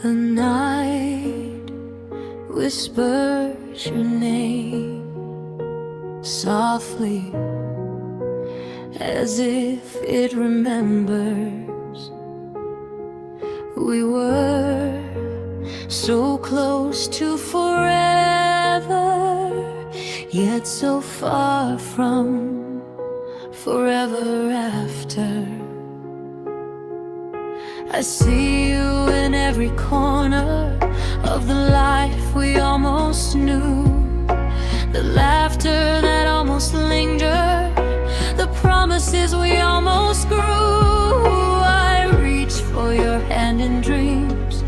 The night whispers your name softly, as if it remembers. We were so close to forever, yet so far from forever after. I see you in every corner of the life we almost knew, the laughter that almost lingered, the promises we almost grew. I reach for your hand in dreams,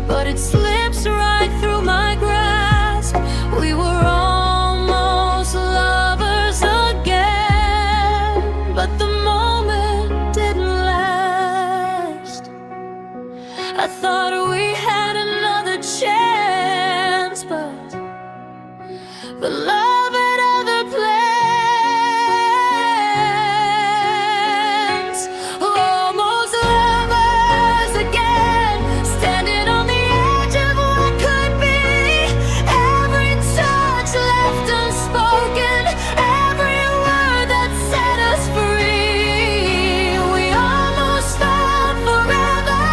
but it slips right through my grasp. We were almost lovers again, but the moment didn't last. I thought we had another chance, but love had other plans. Almost lovers again, standing on the edge of what could be. Every touch left unspoken, every word that set us free. We almost found forever,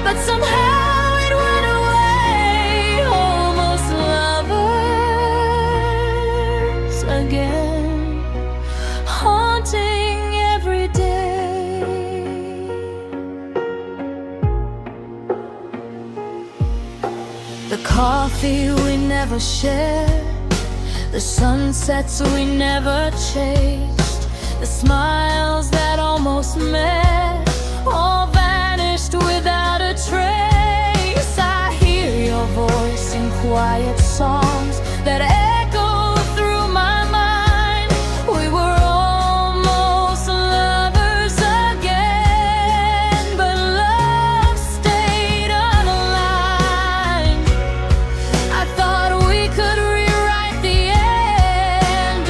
but somehow it went away. Almost lovers again, haunting every day. The coffee we never shared, the sunsets we never chased, the smiles that almost met, all vanished without a trace. I hear your voice in quiet songs that echo through my mind. We were almost lovers again, but love stayed unaligned. I thought we could rewrite the end.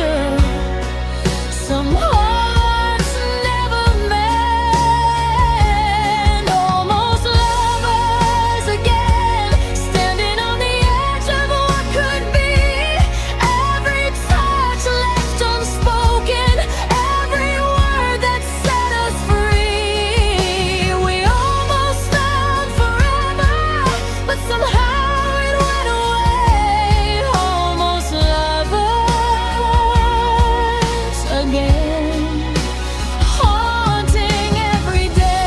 Some hearts never mend. Almost lovers again, standing on the edge of what could be. Every touch left unspoken, every word that set us free. We almost found forever, but somehow it went away. Almost lovers again, haunting every day.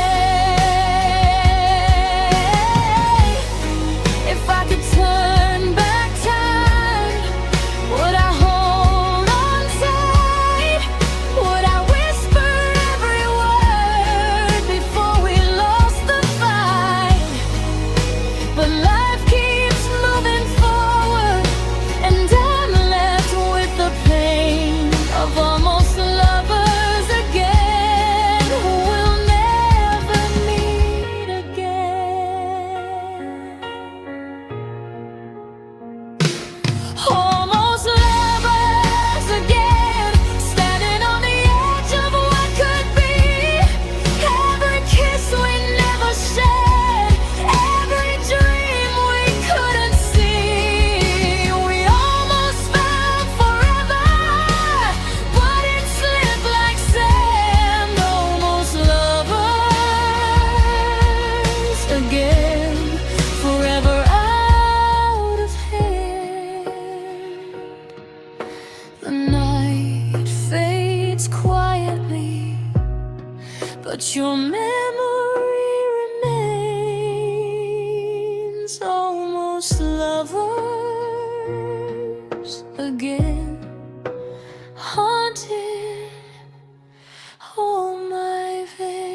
If I could turn back time, would I hold on tight? Would I whisper every word before we lost the fight? But life keeps moving forward, and I'm left with the pain of almost lovers again, who will never meet again. Almost lovers again, standing on the edge of what could be. Every kiss we never shared, every dream we couldn't see. We almost found forever, but it slipped like sand. Almost lovers again, forever out of hand. The night fades quietly, but your memory remains. Almost lovers again, haunting all my veins.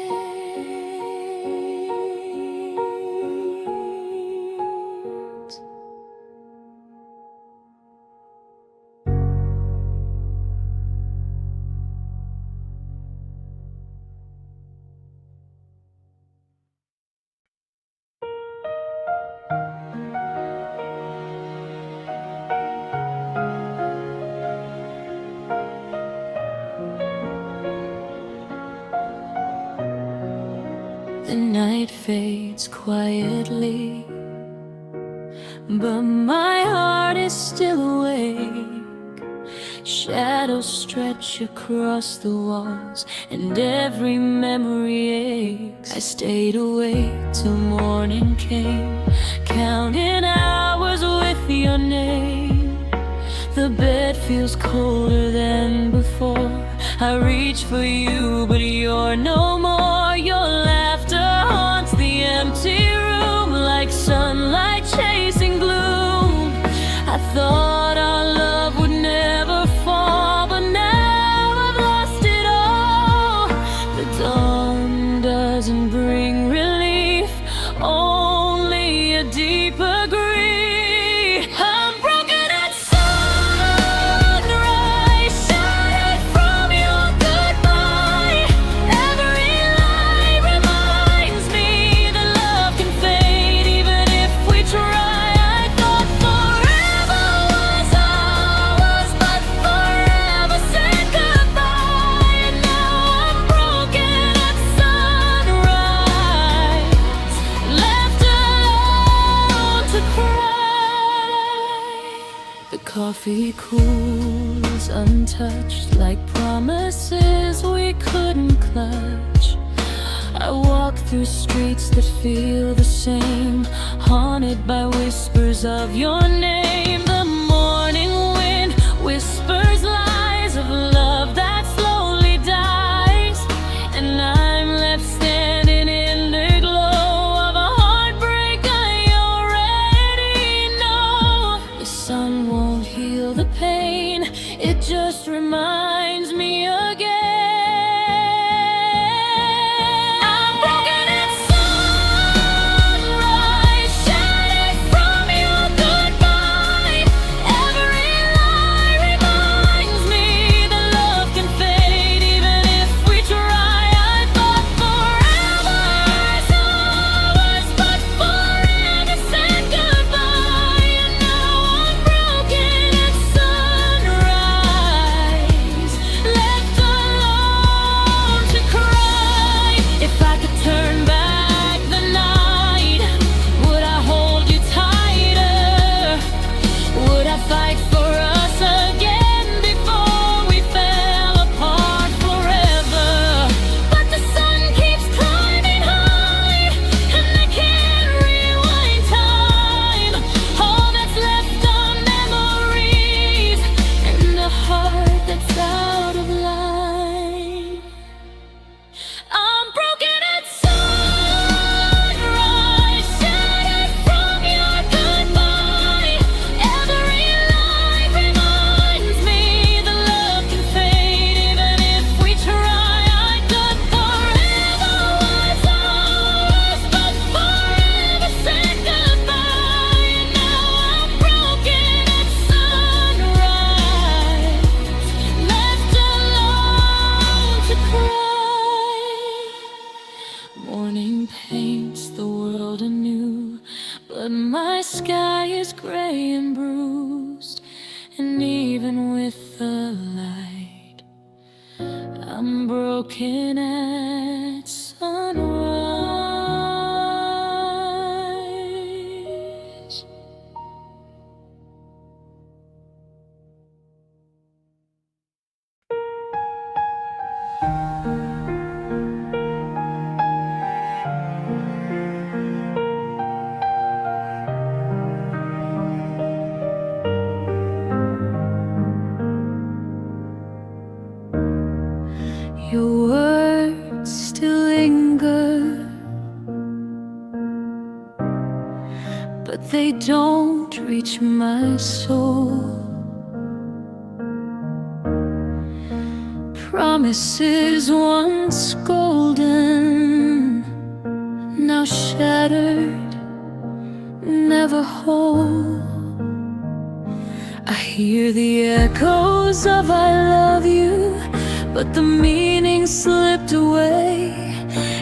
The night fades quietly, but my heart is still awake. Shadows stretch across the walls, and every memory aches. I stayed awake till morning came, counting hours with your name. The bed feels colder than before. I reach for you, but you're no more. Your laughter haunts the empty room, like sunlight chasing gloom. I thought our love would never fall, but now I've lost it all. The dawn doesn't bring relief, only a deeper grief. I'm broken at sunrise, shattered from your goodbye. Every lie reminds me that love can fade, even if we try. I thought forever was ours, but forever said goodbye. And now I'm broken at sunrise, left alone to cry. The coffee cools untouched, like promises we couldn't clutch. I walk through streets that feel the same, haunted by whispers of your name. The morning wind whispers lies of love that slowly dies, and I'm left standing in the glow of a heartbreak I already know. The sun won't heal the pain, it just reminds me again. I'm broken at sunrise, shattered from your goodbye. Every lie reminds me that love can fade, even if we try. I thought forever was ours, but forever said goodbye. And now I'm broken at sunrise, left alone to cry. If I could turn back the night, would I hold you tighter? Would I fight for us again before we fell apart forever? But the sun keeps climbing high, and I can't rewind time. All that's left are memories, and a heart that's out of line. I'm broken at sunrise, shattered from your goodbye. Every lie reminds me that love can fade, even if we try. I thought forever was ours, but forever said goodbye. And now I'm broken at sunrise, left alone to cry. Morning paints the world anew, but my sky is gray and bruised. And even with the light, I'm broken at sunrise. Your words still linger, but they don't reach my soul. Promises once golden, now shattered, never whole. I hear the echoes of I love you, but the meaning slipped away.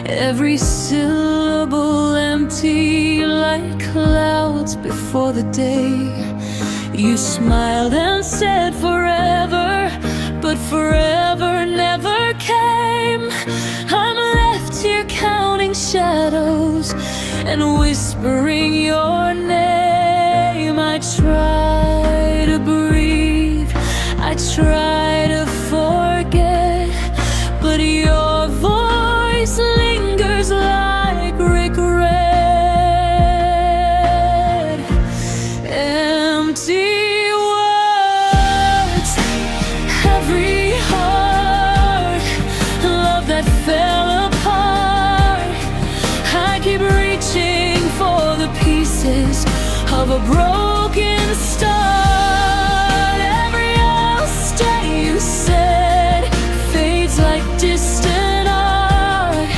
Every syllable empty, like clouds before the day. You smiled and said forever, but forever never came. I'm left here counting shadows and whispering your name. try to breathe, I try to forget, but your voice lingers like regret. Empty words, every heart, love that fell apart. I keep reaching for the pieces of a broken start. Every else that you said fades like distant art,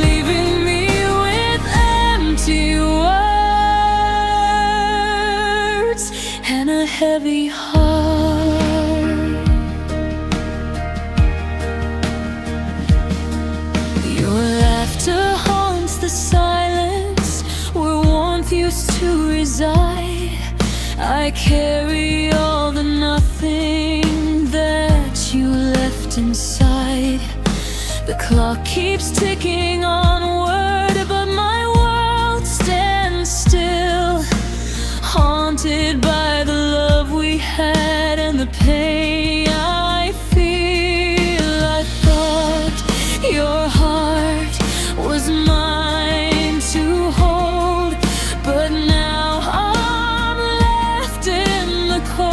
leaving me with empty words and a heavy heart. Your laughter haunts the silence where warmth used to reside. I carry all the nothing that you left inside. The clock keeps ticking onward, but my world stands still, haunted by the love we had and the pain I feel. I thought your heart was mine to hold, but now I'm left in the cold.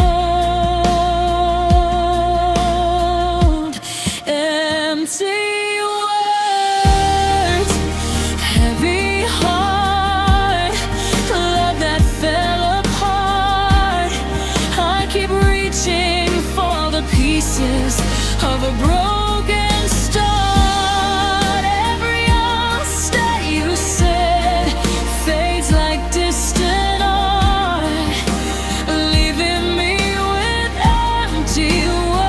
Empty words, heavy heart, love that fell apart. I keep reaching for the pieces of a broken start. Every else that you said fades like distant art, leaving me with empty words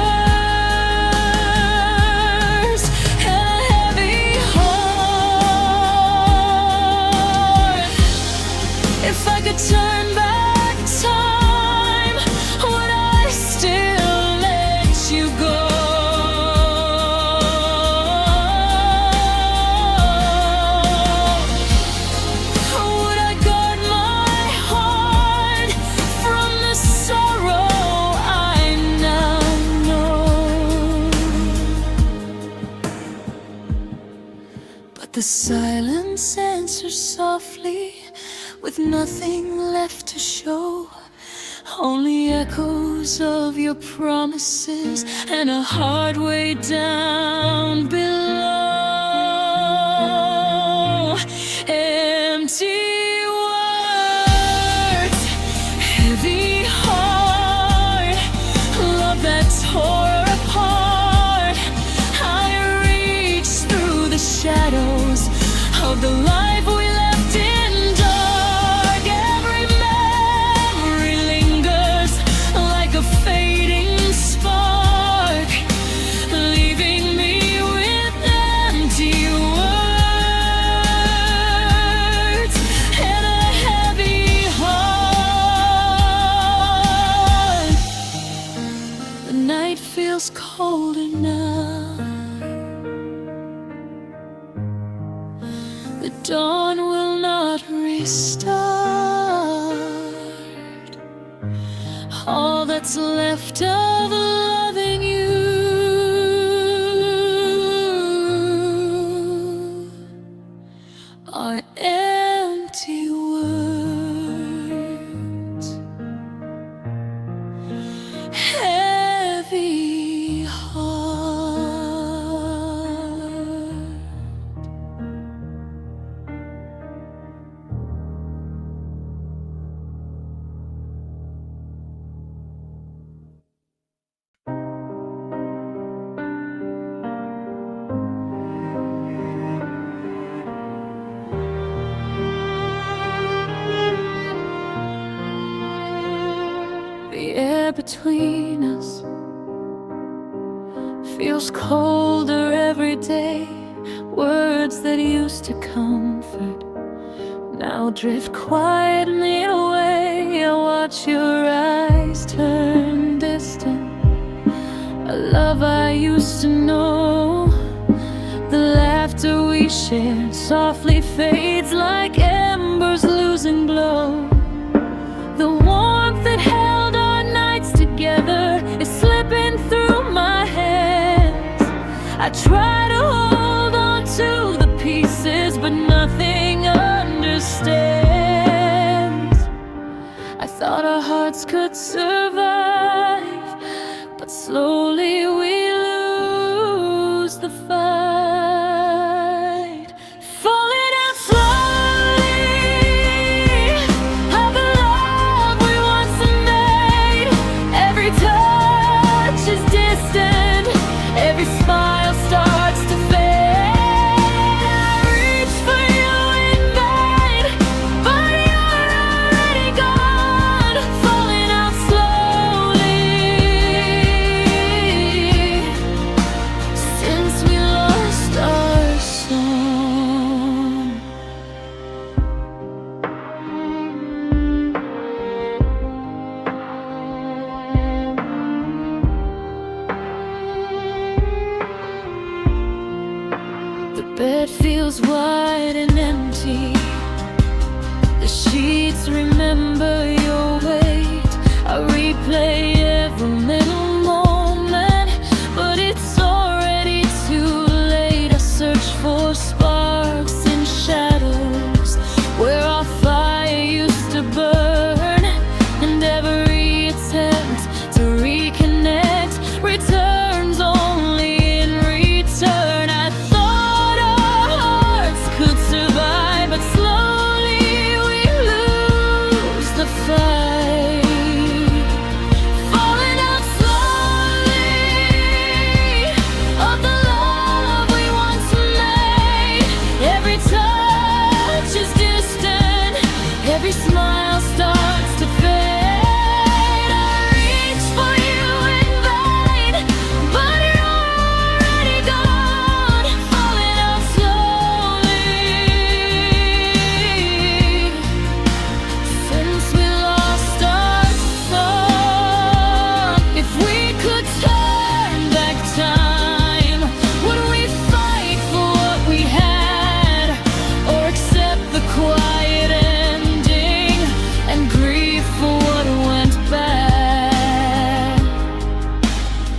and a heavy heart. If I could turn back time, would I still let you go? Would I guard my heart from the sorrow I now know? But the silence answers softly, with nothing left to show, only echoes of your promises and a heart way down below. Empty words, heavy heart, love that tore apart. I reach through the shadows of the life we left in dark. Every memory lingers like a fading spark, leaving me with empty words and a heavy heart. The night feels colder now, the dawn will not restart. All that's left of loving you are empty words, heavy heart. The air between us feels colder every day. Words that used to comfort now drift quietly away. I watch your eyes turn distant, a love I used to know. The laughter we shared softly fades like embers losing glow. The warmth I try to hold on to the pieces, but nothing understands. I thought our hearts could survive, but slowly we lose the fight. Falling out slowly of the love we once made. Every touch is distant, every smile starts to fade. I reach for you in vain, but you're already gone. Falling out slowly since we lost our song. The bed feels wide and empty. The sheets remember your weight. I replay every little moment, but it's already too late. I search for sparks in shadows where our fire used to burn, and every attempt to reconnect returns only in return. I thought our hearts could survive, but slowly we lose the fight. Falling out slowly of the love we once made. Every touch is distant, every smile starts to fade. I reach for you in vain, but you're already gone. Falling out slowly since we lost our song. If we could turn back time, would we fight for what we had, or accept the quiet ending and grieve for what went bad?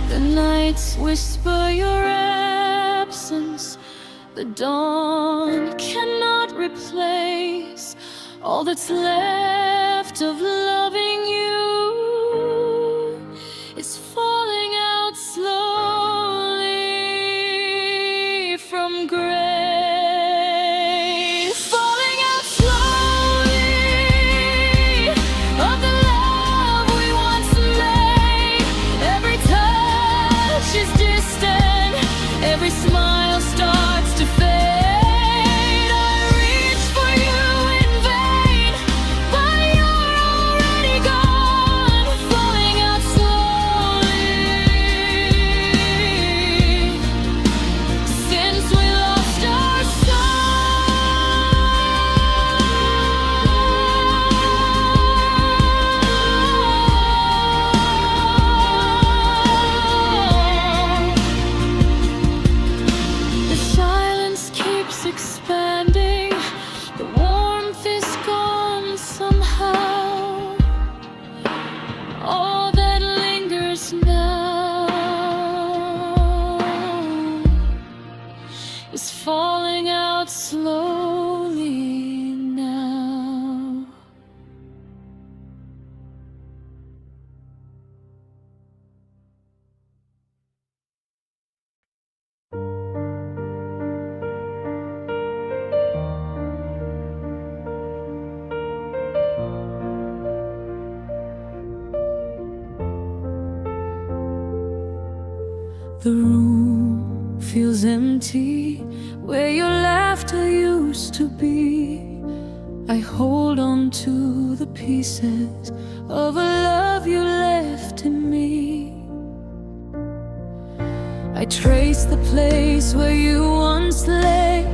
The nights whisper your absence, the dawn cannot replace all that's left of loving you. Is falling out slowly from grace. Falling out slowly of the love we once made. Every touch is distant, every smile starts to fade. I reach for you in vain, but you're already gone. Falling out slowly since we lost our song. The silence keeps expanding, the warmth is gone somehow. All that lingers now is falling out slowly now. The room feels empty where your laughter used to be. I hold on to the pieces of a love you left in me. I trace the place where you once lay,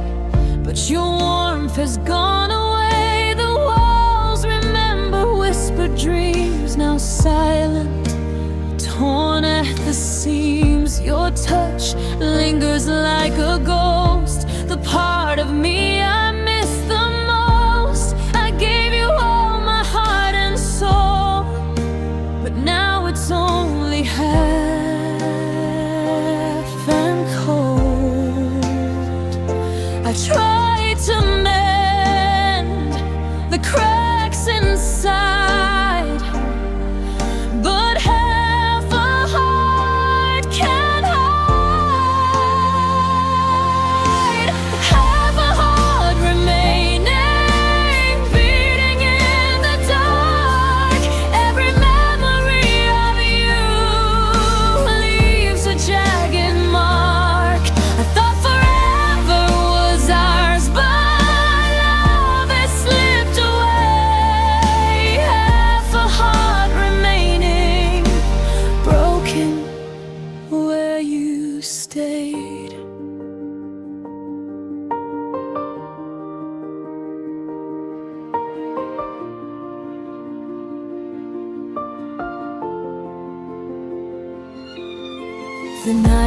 but your warmth has gone away. The walls remember whispered dreams, now silent, torn at the seams. Your touch lingers like a ghost, the part of me I miss the most. I gave you all my heart and soul, but now it's only half and cold.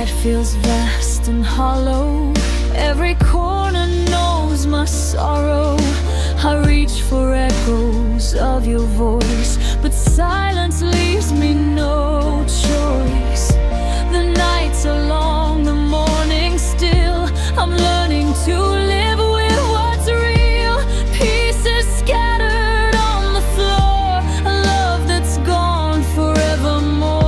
night feels vast and hollow. Every corner knows my sorrow. I reach for echoes of your voice, but silence leaves me no choice. The nights are long, the morning's still. I'm learning to live with what's real. Pieces scattered on the floor, a love that's gone forevermore.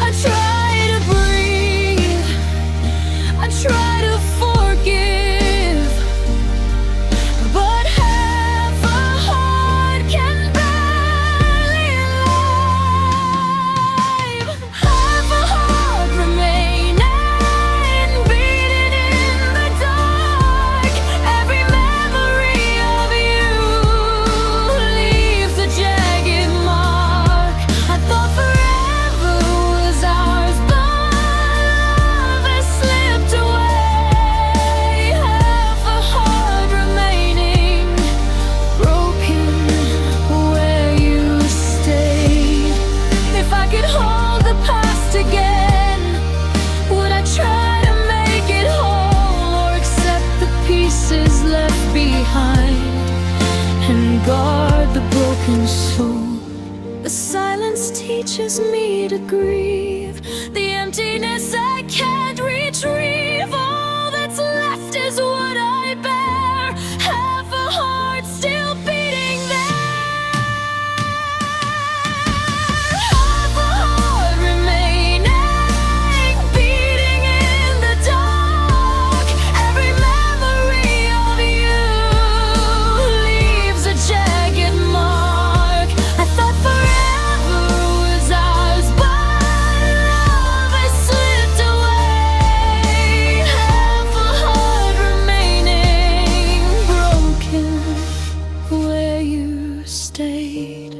I try to breathe, I try to forgive, but half a heart can barely live. Half a heart remaining, beating in the dark. Every memory of you leaves a jagged mark. I thought forever was ours, but love has slipped away. Half a heart remaining, broken where you stayed. If I could hold the past again, would I try to make it whole, or accept the pieces left behind and guard the broken soul? The silence teaches me to grieve, the emptiness I can't retrieve. All that's left is what I bear, half a heart still beating there. Half a heart remaining, beating in the dark. Every memory of you leaves a jagged mark. I thought forever was ours, but love has slipped away. Half a heart remaining, broken where you stayed.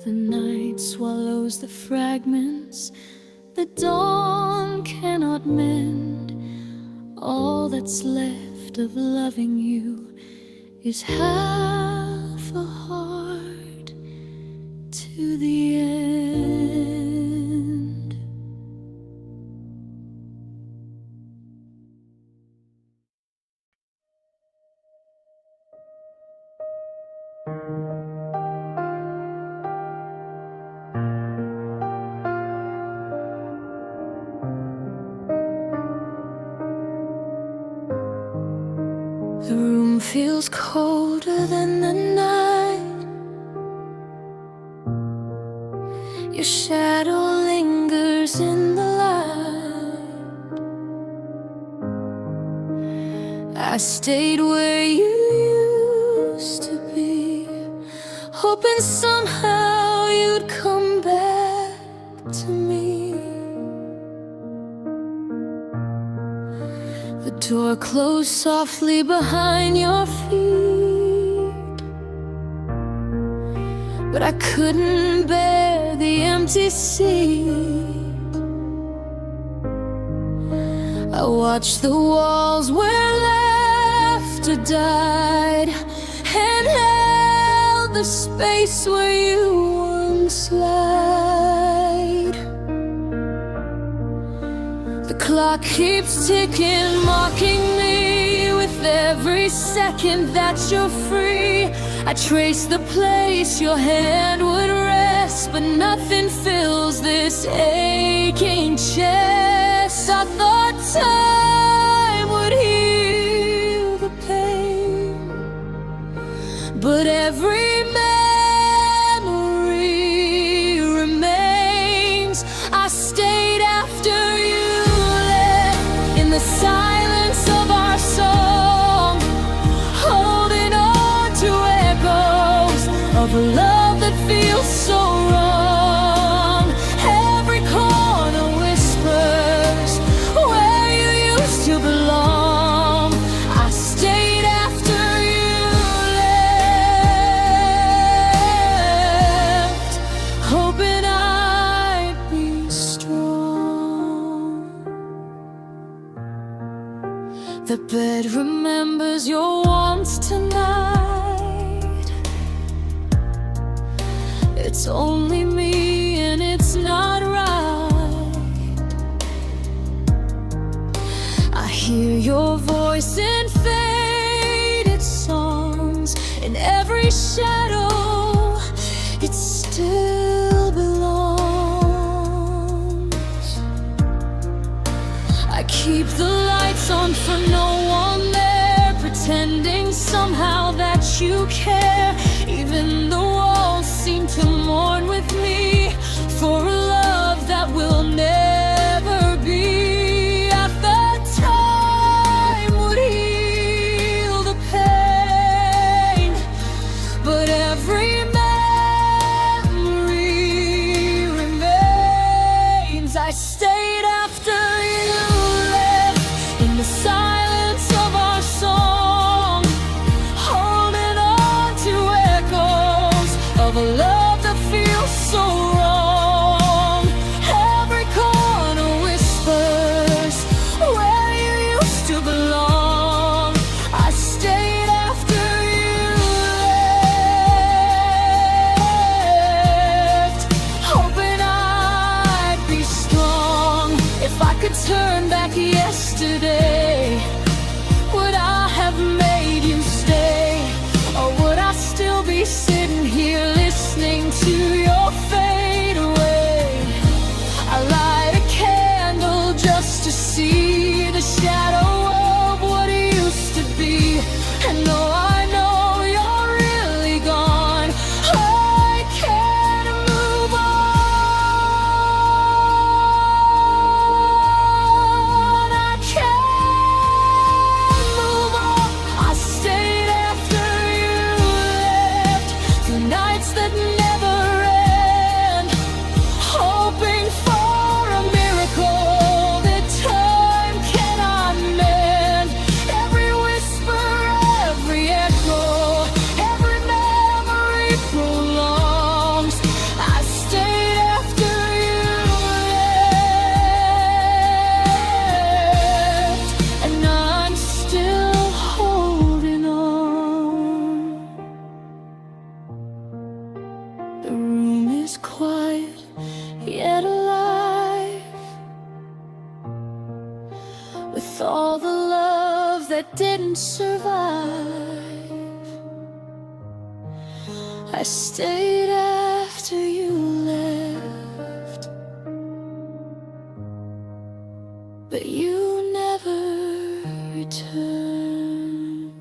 The night swallows the fragments, the dawn cannot mend. All that's left of loving you is half a heart to the end. The room feels colder than the night. Your shadow lingers in the light. I stayed where you used to be, hoping somehow you'd come back to me. The door closed softly behind your feet, but I couldn't bear the empty seat. I watched the walls where laughter died, and held the space where you once lied. The clock keeps ticking, mocking me with every second that you're free. I trace the place your hand would rest, but nothing fills this aching chest. I thought time would heal the pain, but every memory remains. I stayed after you left, in the silence of our song, holding on to echoes of a love that feels so wrong. Every corner whispers where you The bed remembers your warmth tonight. It's only me and it's not right. I hear your voice in faded songs. In every shadow it still belongs. I keep the lights on for no one there, pretending somehow that you care. Even the walls seem to mourn with me for a love that will never be. At the time would heal the pain, but every memory remains. I stayed after you left, in the silence of our song, holding on to echoes of a love that feels so wrong. Every corner whispers where you used to belong. I stayed after you left, hoping I'd be strong. If I could turn back yesterday, would I have made you stay? Or would I still be sitting here listening to your fade away? I light a candle just to see the shadow of what used to be. And though I know you're really gone, I can't move on. I can't move on. I stayed after you left, through nights that never end, hoping for a miracle that time cannot mend. Every whisper, every echo, every memory prolongs. I stayed after you left, and I'm still holding on. The room is quiet, yet alive, with all the love that didn't survive. I stayed after you left, but you never returned.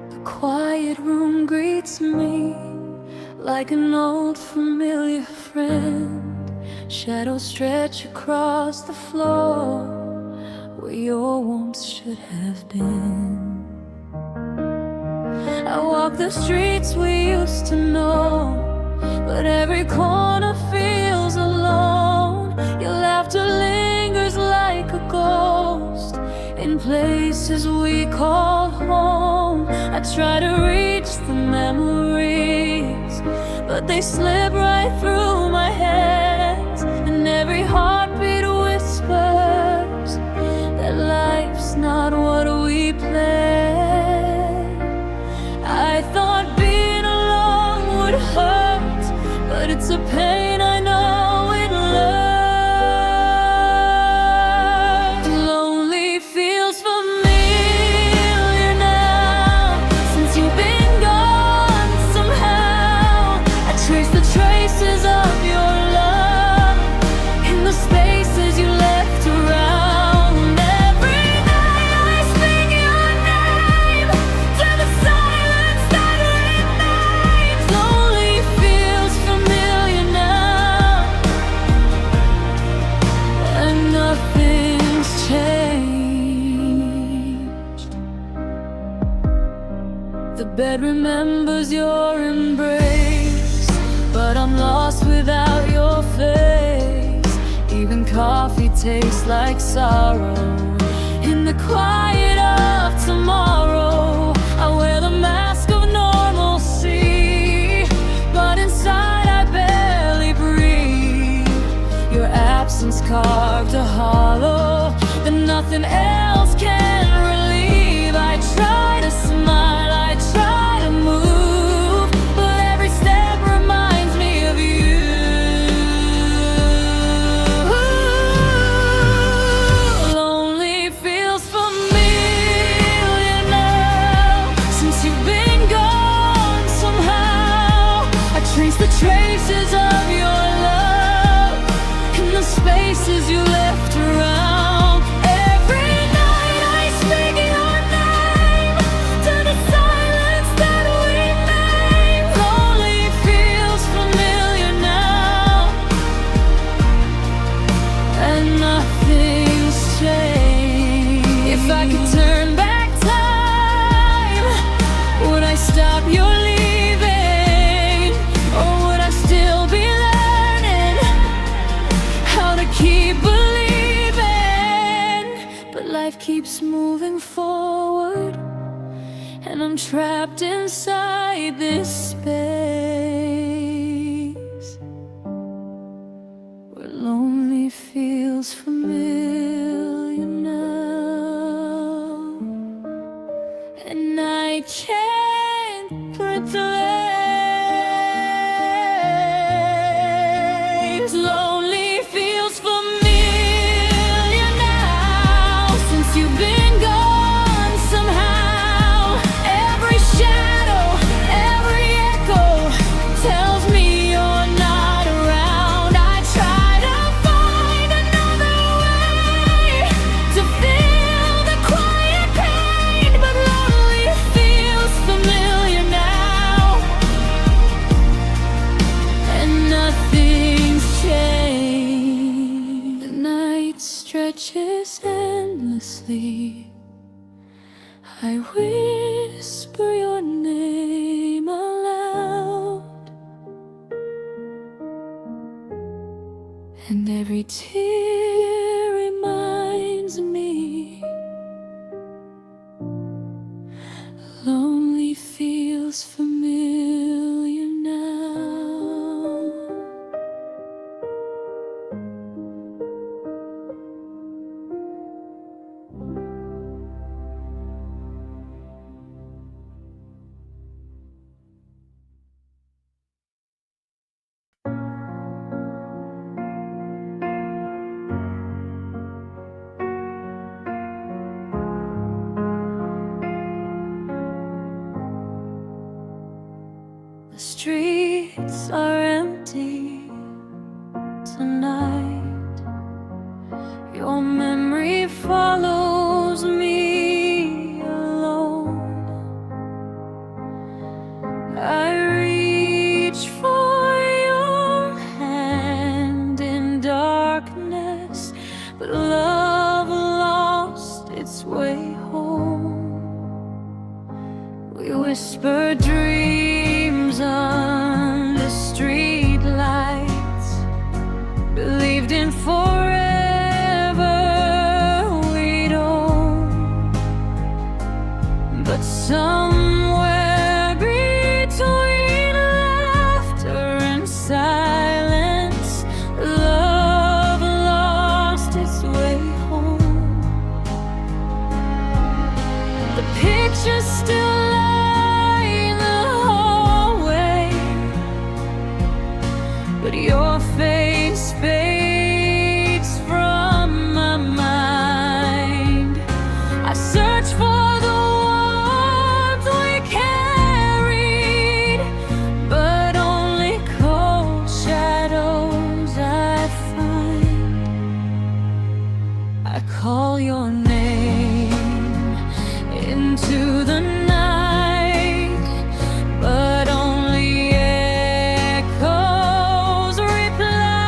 The quiet room greets me like an old familiar friend. Shadows stretch across the floor where your warmth should have been. I walk the streets we used to know, but every corner feels alone. Your laughter lingers like a ghost in places we call home. I try to reach the memories, but they slip right through my hands. And every heartbeat whispers that life's not what we planned. I thought being alone would hurt, but it's a pain I know it learned. Lonely feels familiar now, since you've been gone somehow. I trace the traces of your love in the spaces you left around. Every night I speak your name to the silence that remains. Lonely feels familiar now, and nothing's changed. The bed remembers your embrace, but I'm lost without your face. taste like sorrow. In the quiet of tomorrow, I wear the mask of normalcy, but inside I barely breathe. Your absence carved a hollow that nothing else can relieve. I try to smile, I try to move, but every step reminds me of you. Lonely feels familiar now, since you've been gone somehow. I trace the traces of your love in the spaces you left around. Every night I speak your name to the silence that we made. Lonely feels familiar now, and nothing's changed. If I could turn back time, would I stop your leaving? Or would I still be learning how to keep believing? But life keeps moving forward, and I'm trapped inside this space where lonely feels familiar now, and I can't put the legs. Lonely feels familiar now, since you've been gone somehow. Every shadow, every echo tells me you're not around. I try to find another way to feel the quiet pain, but lonely feels familiar now, and nothing's changed. The night stretches endlessly. I whisper your name aloud, and every tear reminds me lonely feels familiar now. The streets are empty tonight. Your memory follows me alone. I reach for your hand in darkness, but love lost its way home. We whisper dreams under street lights, believed in forever we'd own. But somewhere between laughter and silence, love lost its way home. The picture's still in the hallway, but your face fades from my mind. I search for the warmth we carried, but only cold shadows I find. I call your name into the night, but only echoes reply.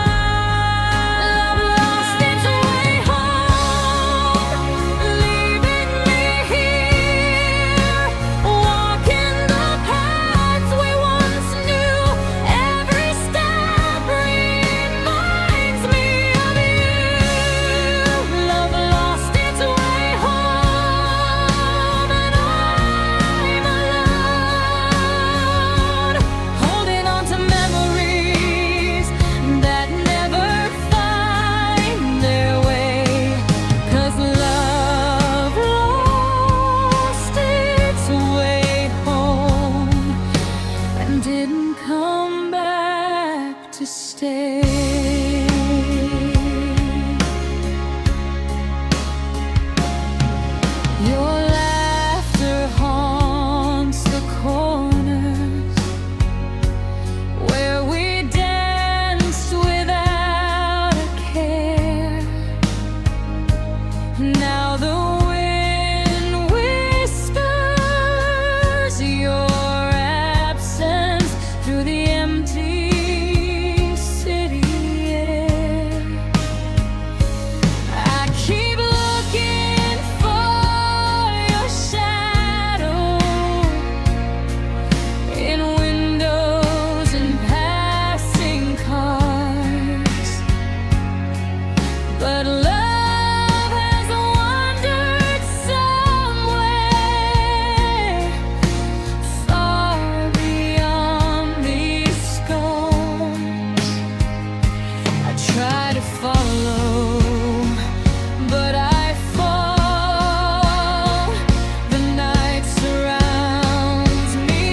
to stay. Your laughter haunts the corners where we danced without a care. Now the wind whispers your absence through the empty city air. I keep looking for your shadow in windows and passing cars, but love has wandered somewhere far beyond these scones. I try to follow, but I fall. The night surrounds me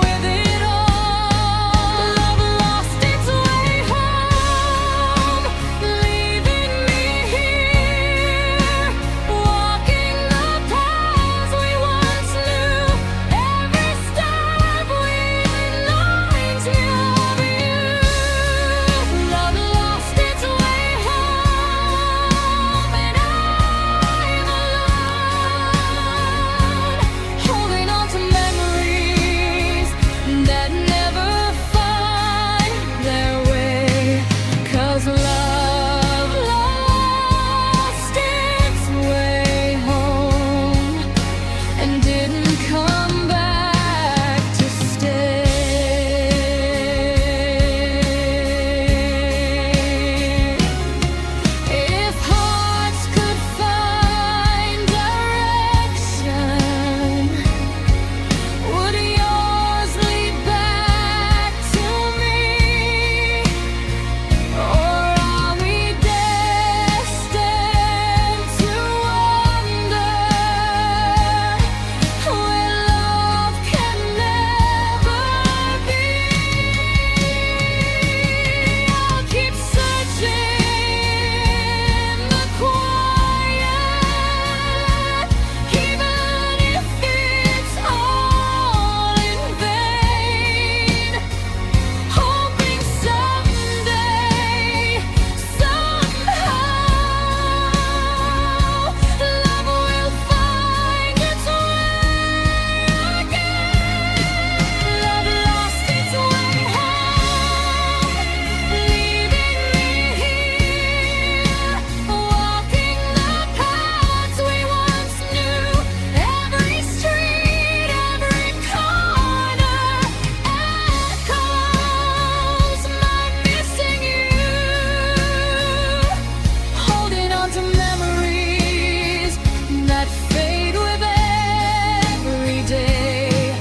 with it all. Love lost its way home, leaving me here, walking the paths we once knew. Every step reminds me of you. Love lost its way home, and I'm alone, holding on to memories that never find their way. 'Cause love lost its way home and didn't come back to stay. If hearts could find direction, would yours lead back to me? Or are we destined to wander where love can never be? I'll keep searching the quiet, even if it's all in vain, hoping someday, somehow, love will find its way again. Love lost its way home, leaving me here, walking the paths we once knew. Every street, every corner echoes my missing you, holding on to memories that fade with every day.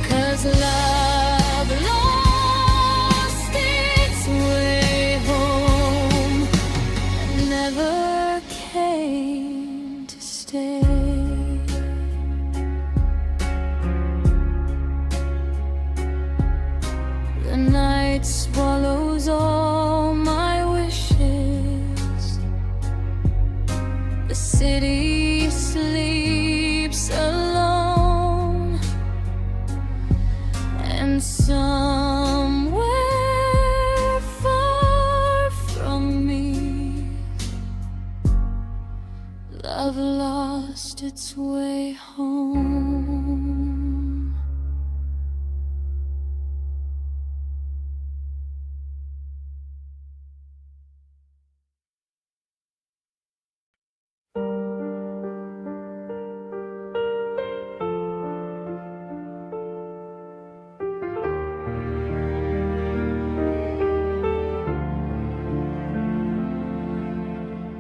'Cause love lost its way home and never came to stay. The night swallows all my wishes. The city sleeps alone, and somewhere far from me, love lost its way home.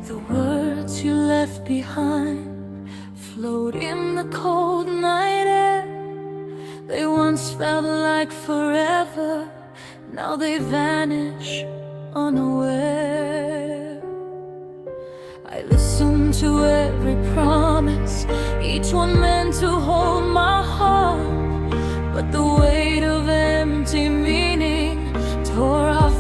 The words you left behind float in the cold night air. They once felt like forever, now they vanish unaware. I listen to every promise, each one meant to hold my heart, but the weight of empty meaning tore off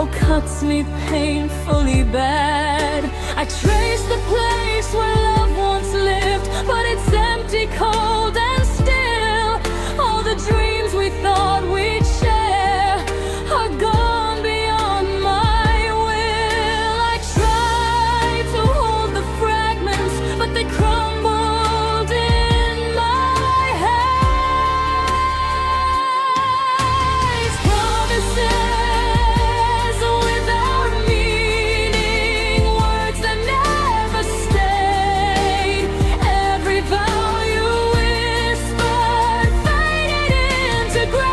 now cuts me painfully bad. I trace the place where love once lived, but it's empty, cold and still. All the dreams we thought we'd share are gone beyond my will. I tried to hold the fragments, but they crumbled in my hands. Promises without meaning, words that never stayed. Every vow you whispered faded into gray.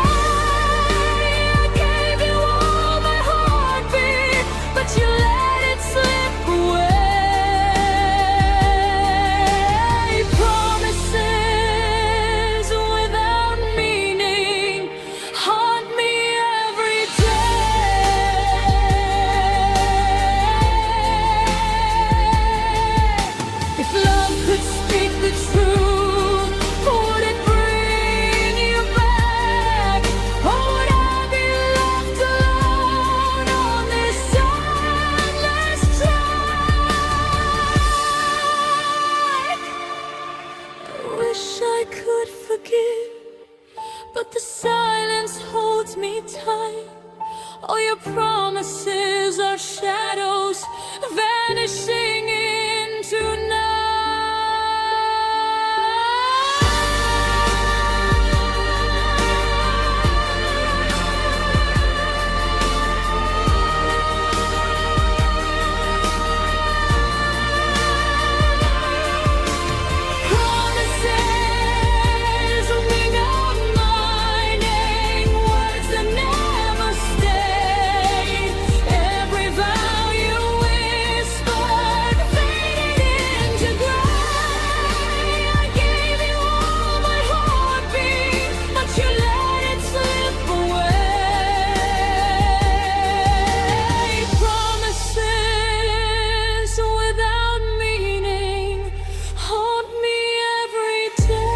I gave you all my heartbeat, but you let it slip away. Promises without meaning haunt me every day. If love could speak the truth, would it bring you back? Or would I be left alone on this endless track? I wish I could forgive, but the silence holds me tight. All your promises are shadows vanishing into night. Promises without meaning, words that never stayed. Every vow you whispered faded into gray. I gave you all my heartbeat, but you let it slip away. Promises without meaning haunt me every day.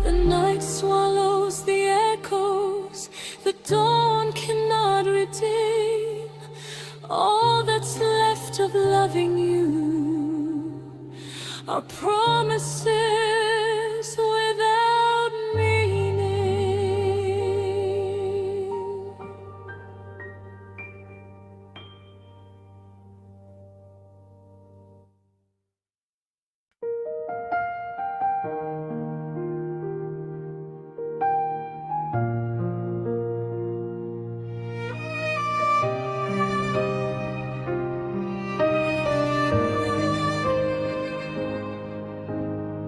The night swallows the echoes, the dawn cannot redeem all that's left of loving you. Our promises without meaning.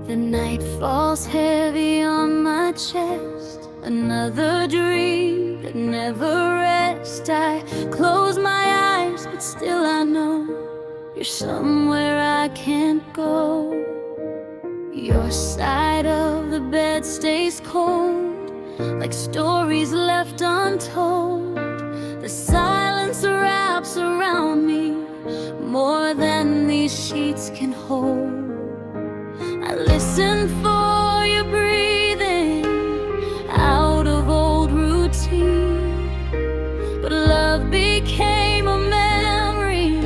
The night falls heavy on my chest, another dream that never rests. I close my eyes, but still I know you're somewhere I can't go. Your side of the bed stays cold, like stories left untold. The silence wraps around me more than these sheets can hold. I listen for your breathing out of old routine, but love became a memory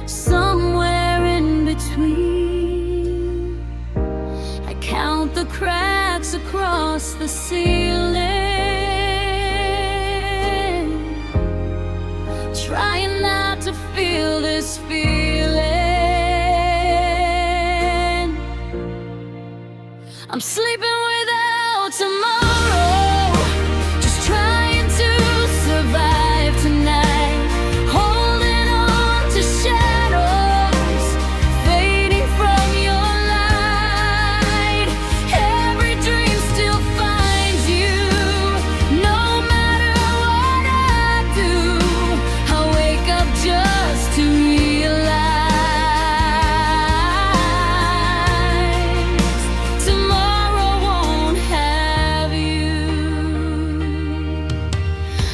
somewhere in between. I count the cracks across the ceiling, trying not to feel this feeling. I'm sleeping without tomorrow, just trying to survive tonight, holding on to shadows fading from your light. Every dream still finds you, no matter what I do. I wake up just to realize tomorrow won't have you.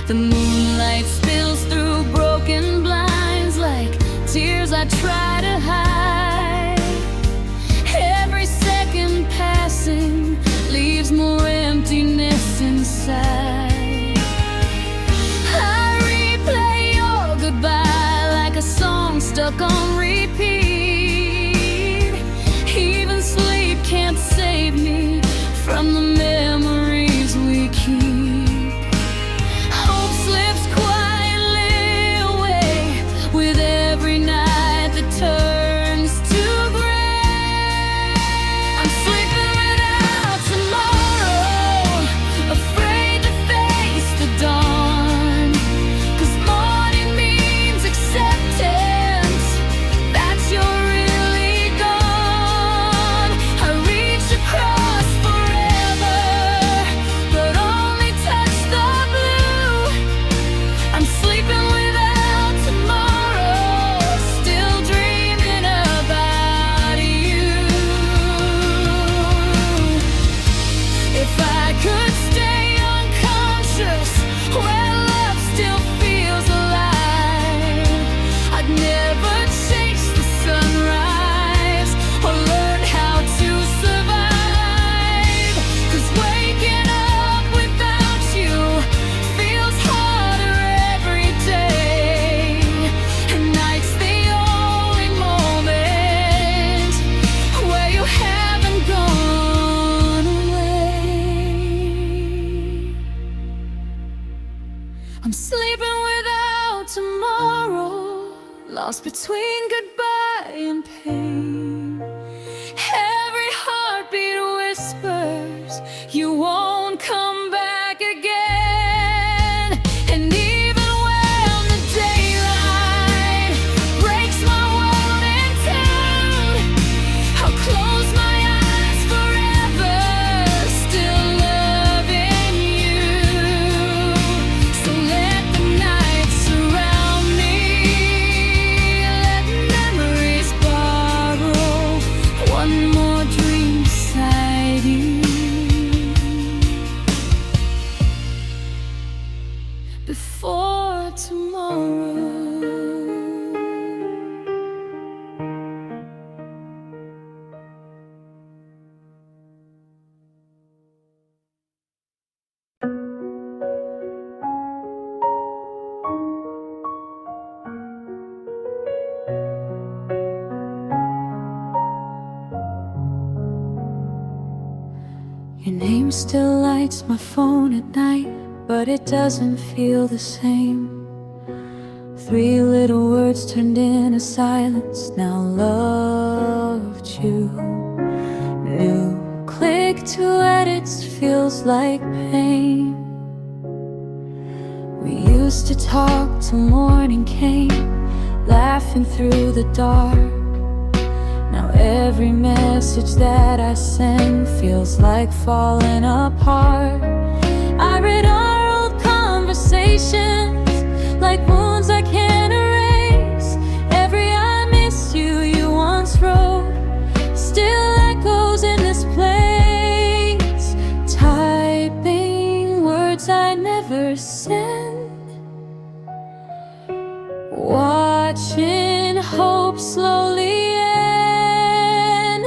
The moonlight spills through broken blinds like tears I try to hide. Every second passing leaves more empty stuck on repeat. Even sleep can't save me from the memories we keep. Hope slips quietly away with every night that turns to gray. I'm sleeping without tomorrow, afraid to face the dawn, 'cause morning means acceptance that you're really gone. I reach across forever, but only touch the blue. I'm sleeping without tomorrow, still dreaming about you. If I could stay unconscious where love still feels alive, I'd never chase the sunrise or learn how to survive. 'Cause waking up without you feels harder every day, and night's the only moment where you haven't gone away. I'm sleeping without tomorrow, lost between goodbye and pain. Every heartbeat whispers you won't come back again. And even when the daylight breaks my world in two, I'll close my eyes forever, still loving you. So let the night surround me, let memories borrow one more dream beside you. Before tomorrow. Your name still lights my phone at night, but it doesn't feel the same. 3 little words turned into silence, now loved you. New click to edits feels like pain. We used to talk till morning came, laughing through the dark. Now every message that I send feels like falling apart. I read our old conversations like wounds I can't erase. Every I miss you, you once wrote, still echoes in this place. Typing words I never sent, watching hope slowly end.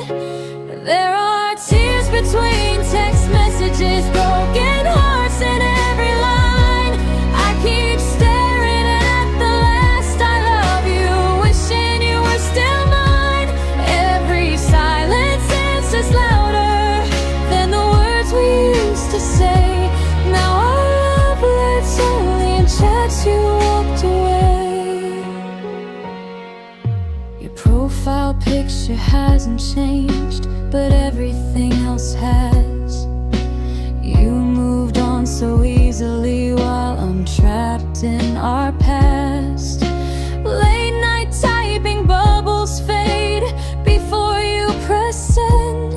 There are tears between text messages, broken hearts in every line. I keep staring at the last I love you, wishing you were still mine. Every silence answers louder than the words we used to say. Now our love lives only in chats you walked away. Your profile picture hasn't changed, but everything else has. You moved on so easily while I'm trapped in our past. Late night typing, bubbles fade before you press send,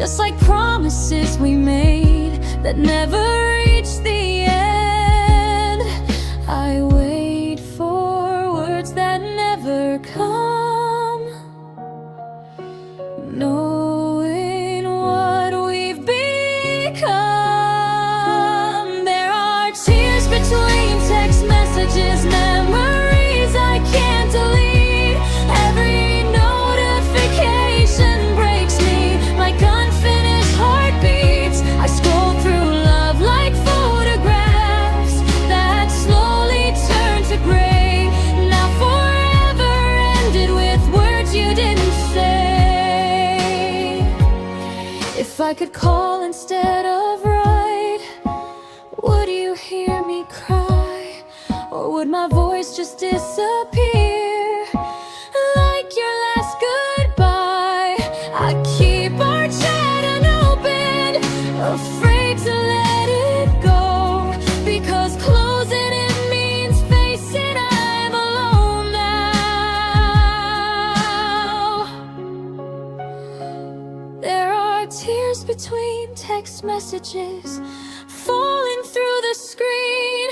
just like promises we made that never reached the end. I wait for words that never come, knowing what we've become. There are tears between text messages, memories I can't delete. Every notification breaks me like unfinished heartbeats. I scroll through love like photographs that slowly turn to gray. Now forever I could call instead of write, would you hear me cry? Or would my voice just disappear like your last goodbye? I keep our chat unopened, afraid to let it go, because closing it means facing I'm alone now. There are tears between text messages falling through the screen.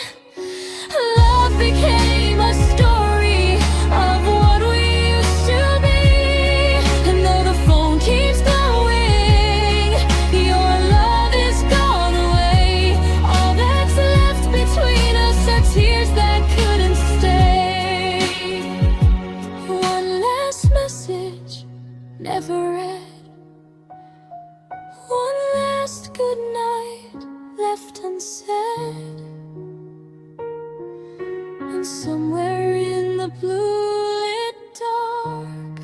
Love became a story of what we used to be, and though the phone keeps glowing, your love is gone away. All that's left between us are tears that couldn't stay. One last message never read, one last goodnight left unsaid. And somewhere in the blue-lit dark,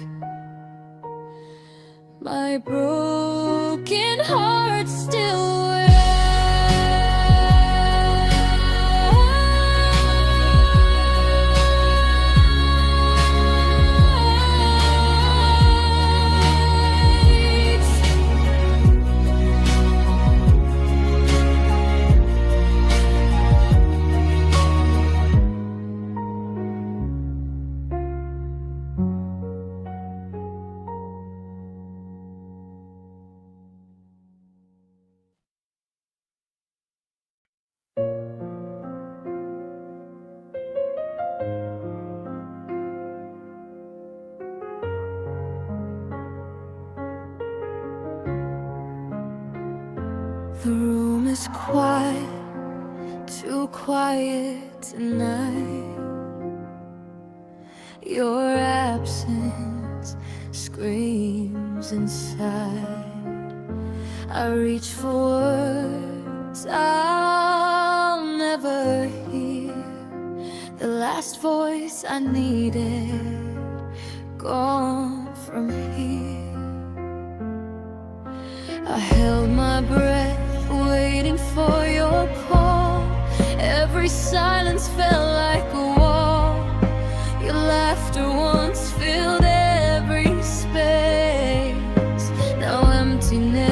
my broken heart still The room is quiet, too quiet tonight. Your absence screams inside. I reach for words I'll never hear, the last voice I needed, gone from here. I held my breath, waiting for your call. Every silence felt like a wall. Your laughter once filled every space. Now emptiness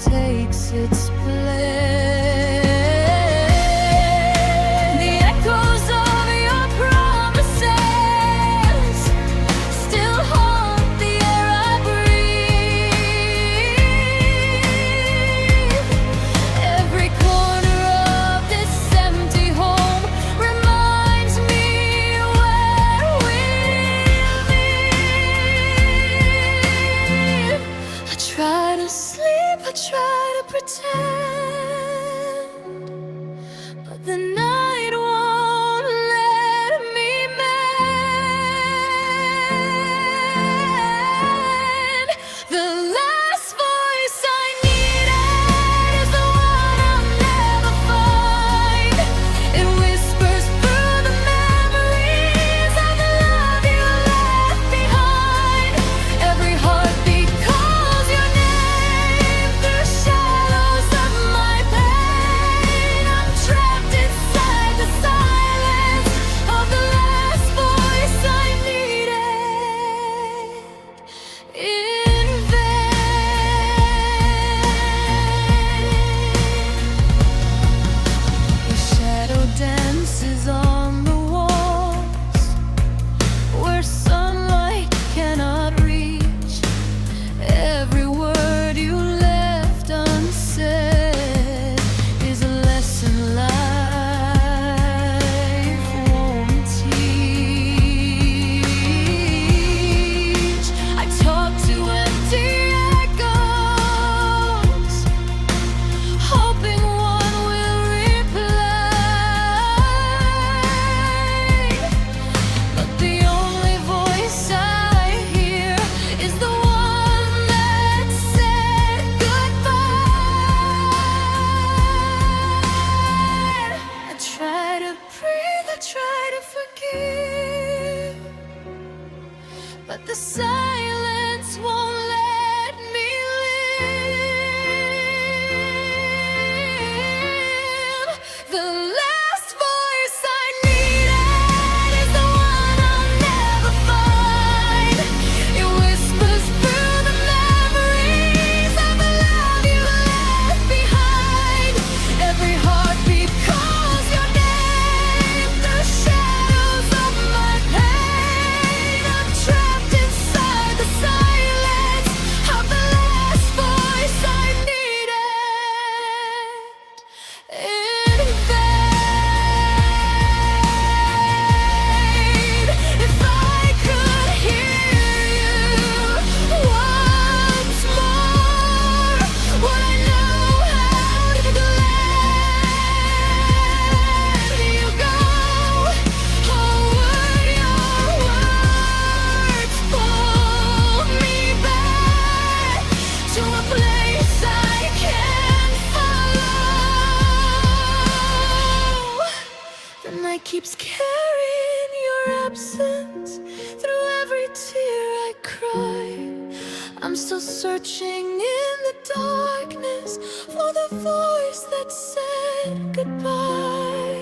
takes its place. The echoes of your promises still haunt the air I breathe. Every corner of this empty home reminds me where we'll meet. I try to sleep, I try to pretend, but the night won't let me mend. The last voice I needed is the one I'll never find. It whispers through the memories of the love you left behind. Every heartbeat calls your name through shadows of my pain. I'm trapped inside the silence of the last voice I needed in vain. Your shadow dances on the walls where sunlight cannot reach. Every word you left unsaid is a lesson life won't teach. I talk to empty echoes, hoping one will reply. But the only voice I hear is the one that said goodbye. I try to breathe, I try to forgive, but the silence won't let me carrying your absence through every tear I cry. I'm still searching in the darkness for the voice that said goodbye.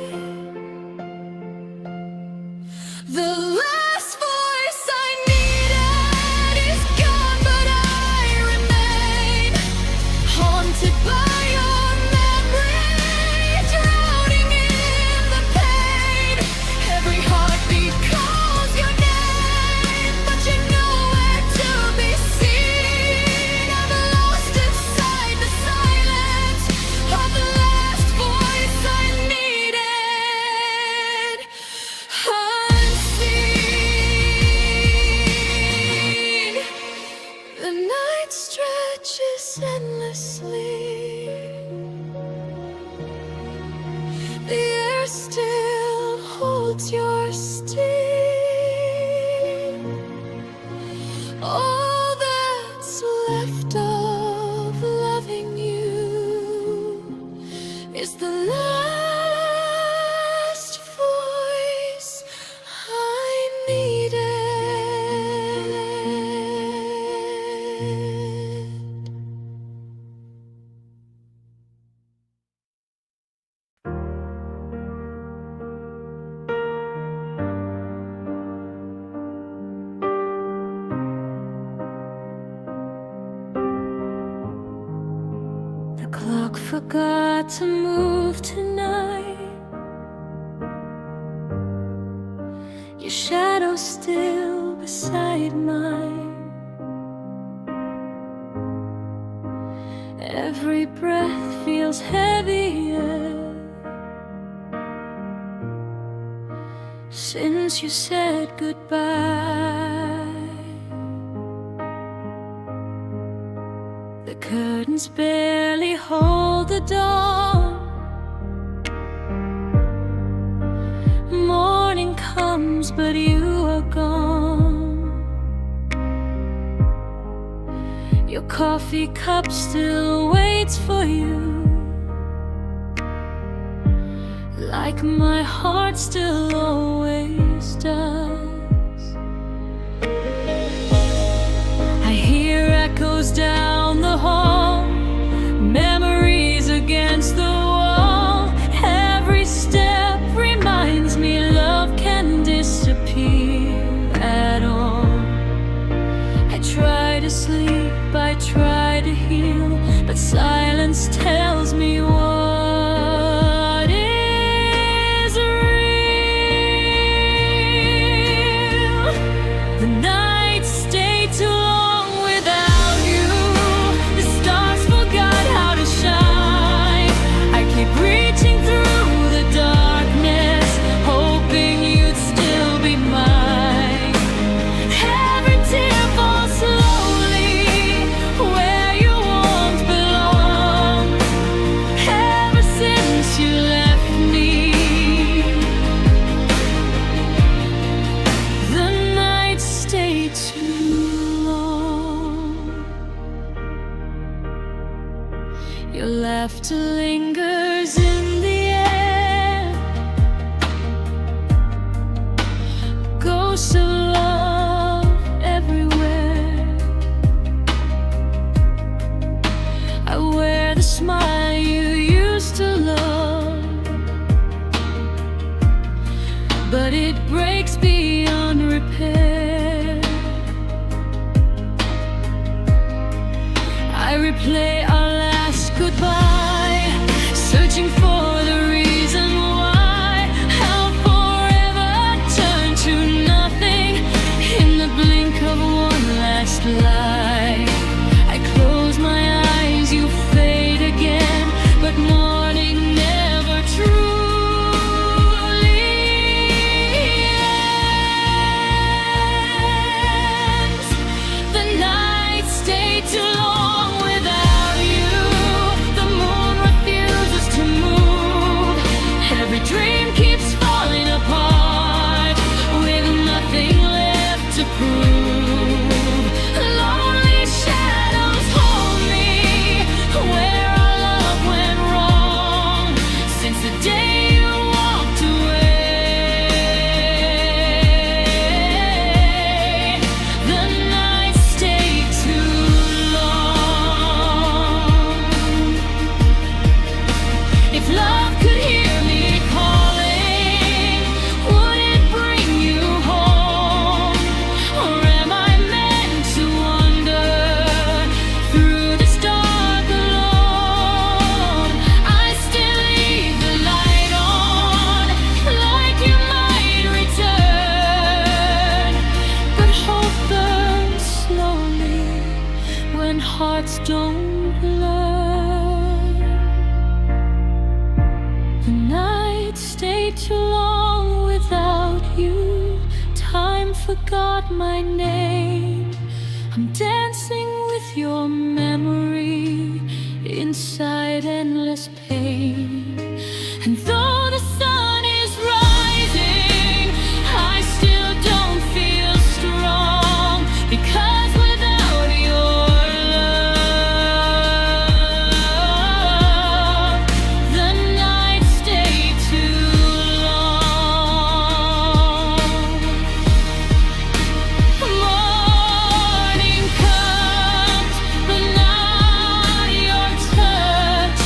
The last voice I needed is gone, but I remain haunted by your memory, drowning in the pain. Every heartbeat calls your name, but you're nowhere to be seen. I'm lost inside the silence of the last voice I needed. Unseen, the night stretches endlessly. The air still holds your steam. All that's left of loving you is the last voice I needed. The clock forgot to move tonight. Your shadow's still beside mine. Every breath feels heavier since you said goodbye. The curtains barely hold the dawn. Morning comes, but you are gone. Your coffee cup still waits for you, like my heart still always does. I hear echoes down the hall, memories against the wall. Every step reminds me love can disappear at all. I try to sleep, I try to heal, but silence tells me what is real. The nights stay too long without you. The stars forgot how to shine. I keep reaching through the darkness, hoping you'd still be mine. Every tear falls slowly where you won't belong. Ever since you left me, the nights stay too long. Your laughter lingers in the air, ghosts of love everywhere. I wear the smile you used to love, but it breaks beyond repair. I replay our last goodbye, searching for the reason why. How forever turned to nothing in the blink of one last lie. I close my eyes, you fade again, but morning never truly ends. The nights stay too long without you. forgot my name. I'm dancing with your memory inside endless pain. And though the sun is rising, I still don't feel strong, because without your love, the nights stay too long. Morning comes, but not your touch,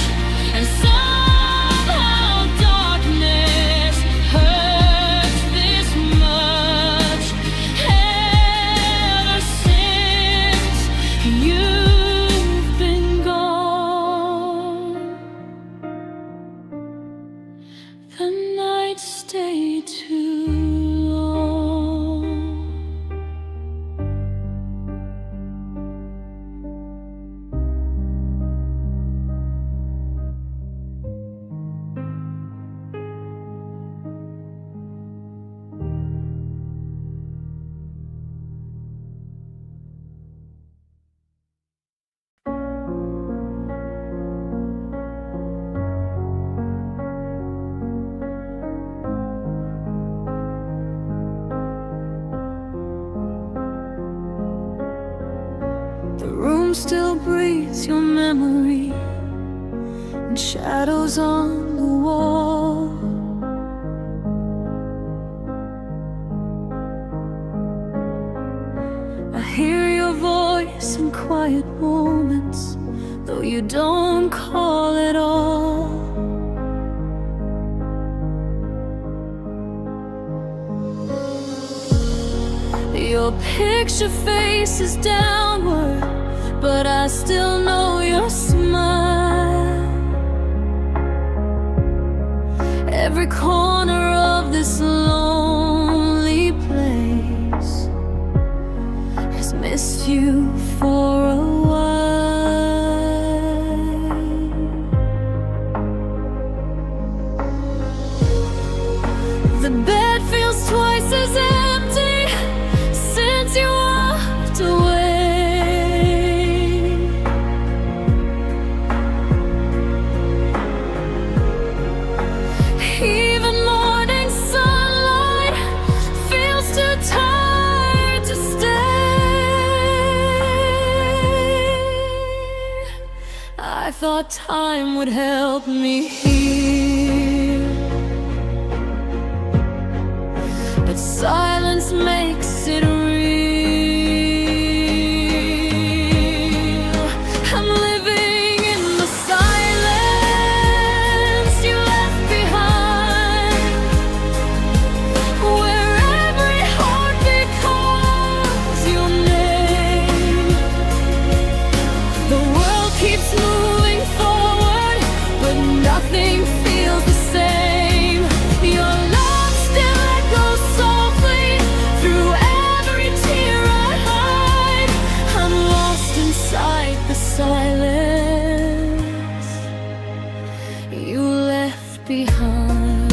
and somehow darkness hurts this much. Ever since you've been gone, the nights stay too long. The room still breathes your memory, and shadows on the wall. I hear your voice in quiet moments, though you don't call at all. Your picture faces downward, but I still know your smile. Every corner of this lonely place has missed you for a while. The bed feels twice as empty since you walked away. Even morning sunlight feels too tired to stay. I thought time would help me heal, but silence makes it real. I'm living in the silence you left behind, where every heartbeat calls your name. The world keeps moving forward, but nothing feels the same. Your love still echoes softly through every tear I hide. I'm lost inside the silence you left behind.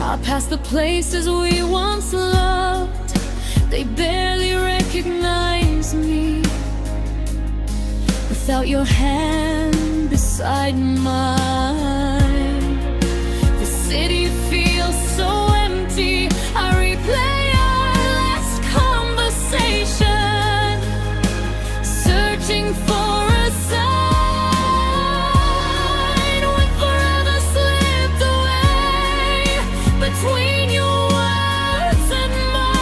I pass the places we once loved, they barely recognize me. Without your hand beside mine, the city feels so empty. I replay our last conversation, searching for a sign when forever slipped away between your words and mine.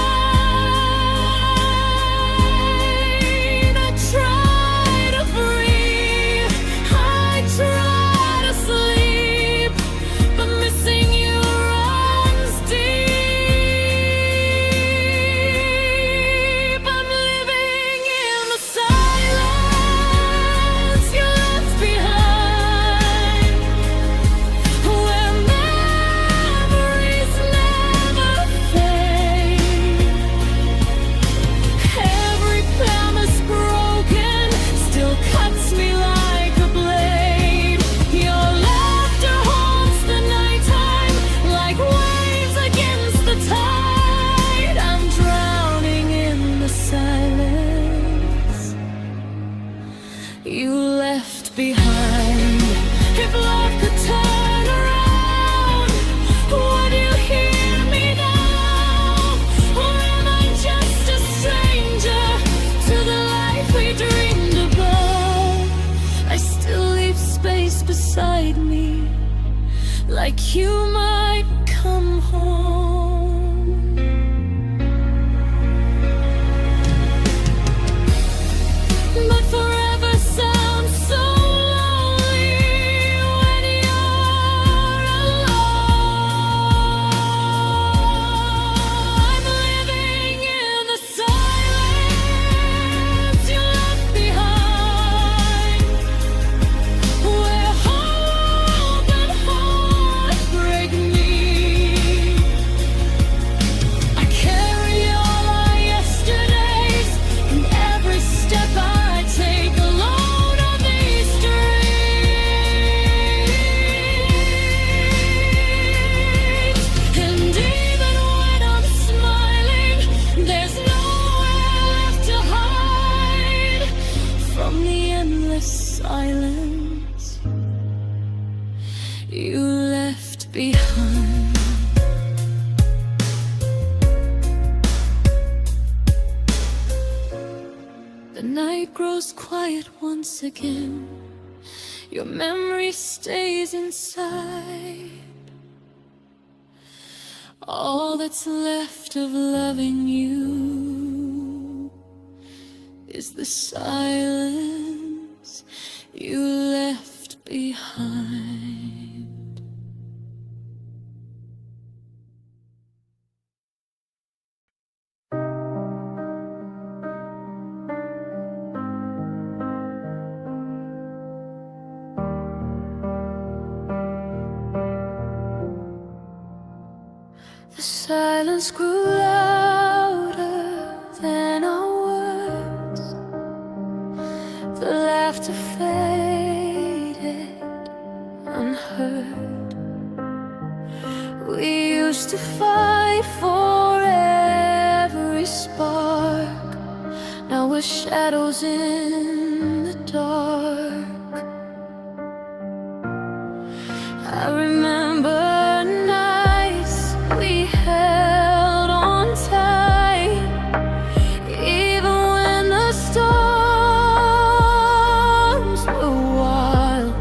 I try to breathe, I try to beside me, like you might come home. But forever sounds so lonely when you're alone. I'm living in the silence you left behind, where hope and heart break me. I carry all our yesterdays in every step I take alone on these streets. And even when I'm smiling, there's nowhere left to hide from the endless silence you left behind. The night grows quiet once again. Your memory stays inside. All that's left of loving you is the silence you left behind. The silence grew louder than our words. The laughter faded unheard. We used to fight for every spark. Now we're shadows in the dark. I remember nights we held on tight, even when the storms were wild.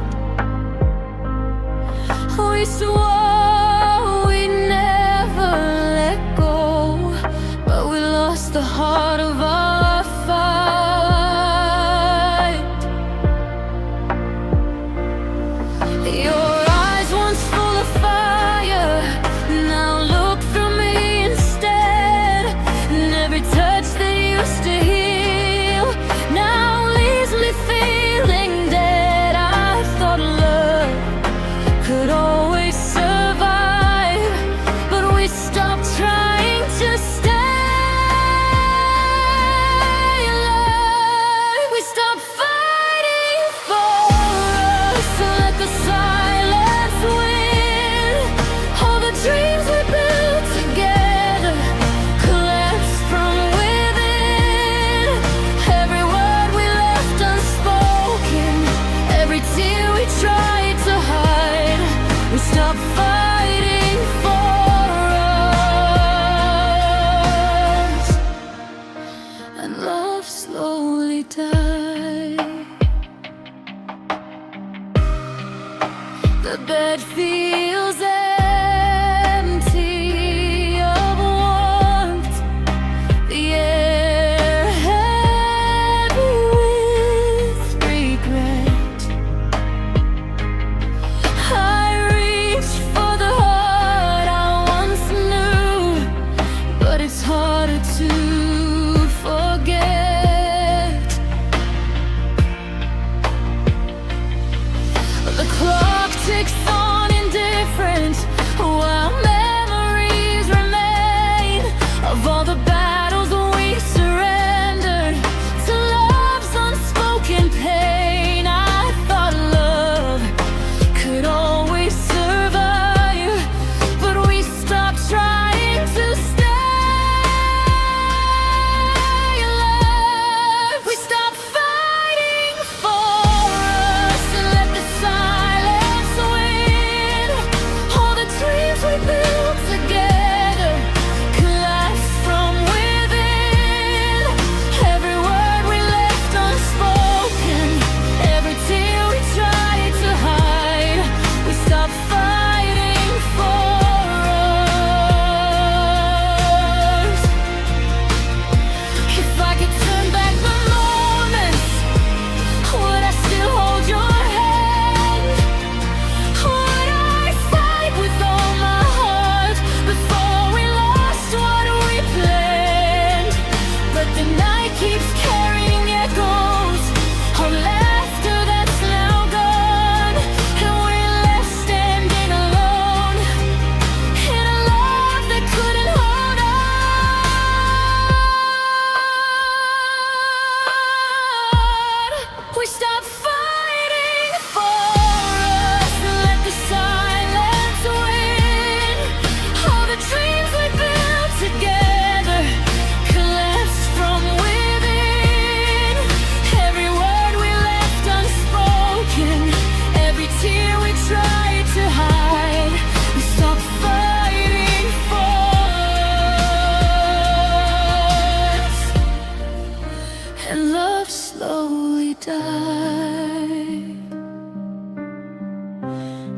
We swore we'd never let go, but we lost the heart of our fight. Your eyes once full of fire, now look through me instead. And every touch that used to heal now leaves me feeling dead. I thought love could always survive, but we stopped trying to stay alive. We stopped fighting for us and let the silence win. All the dreams we built together collapsed from within. Every word we left unspoken, every tear we tried to hide. We stopped fighting for us, and love slowly died. The bed feels empty of warmth, the air heavy with regret. I reach for the heart I once knew, but it's harder to forget. The clock ticks on indifferent,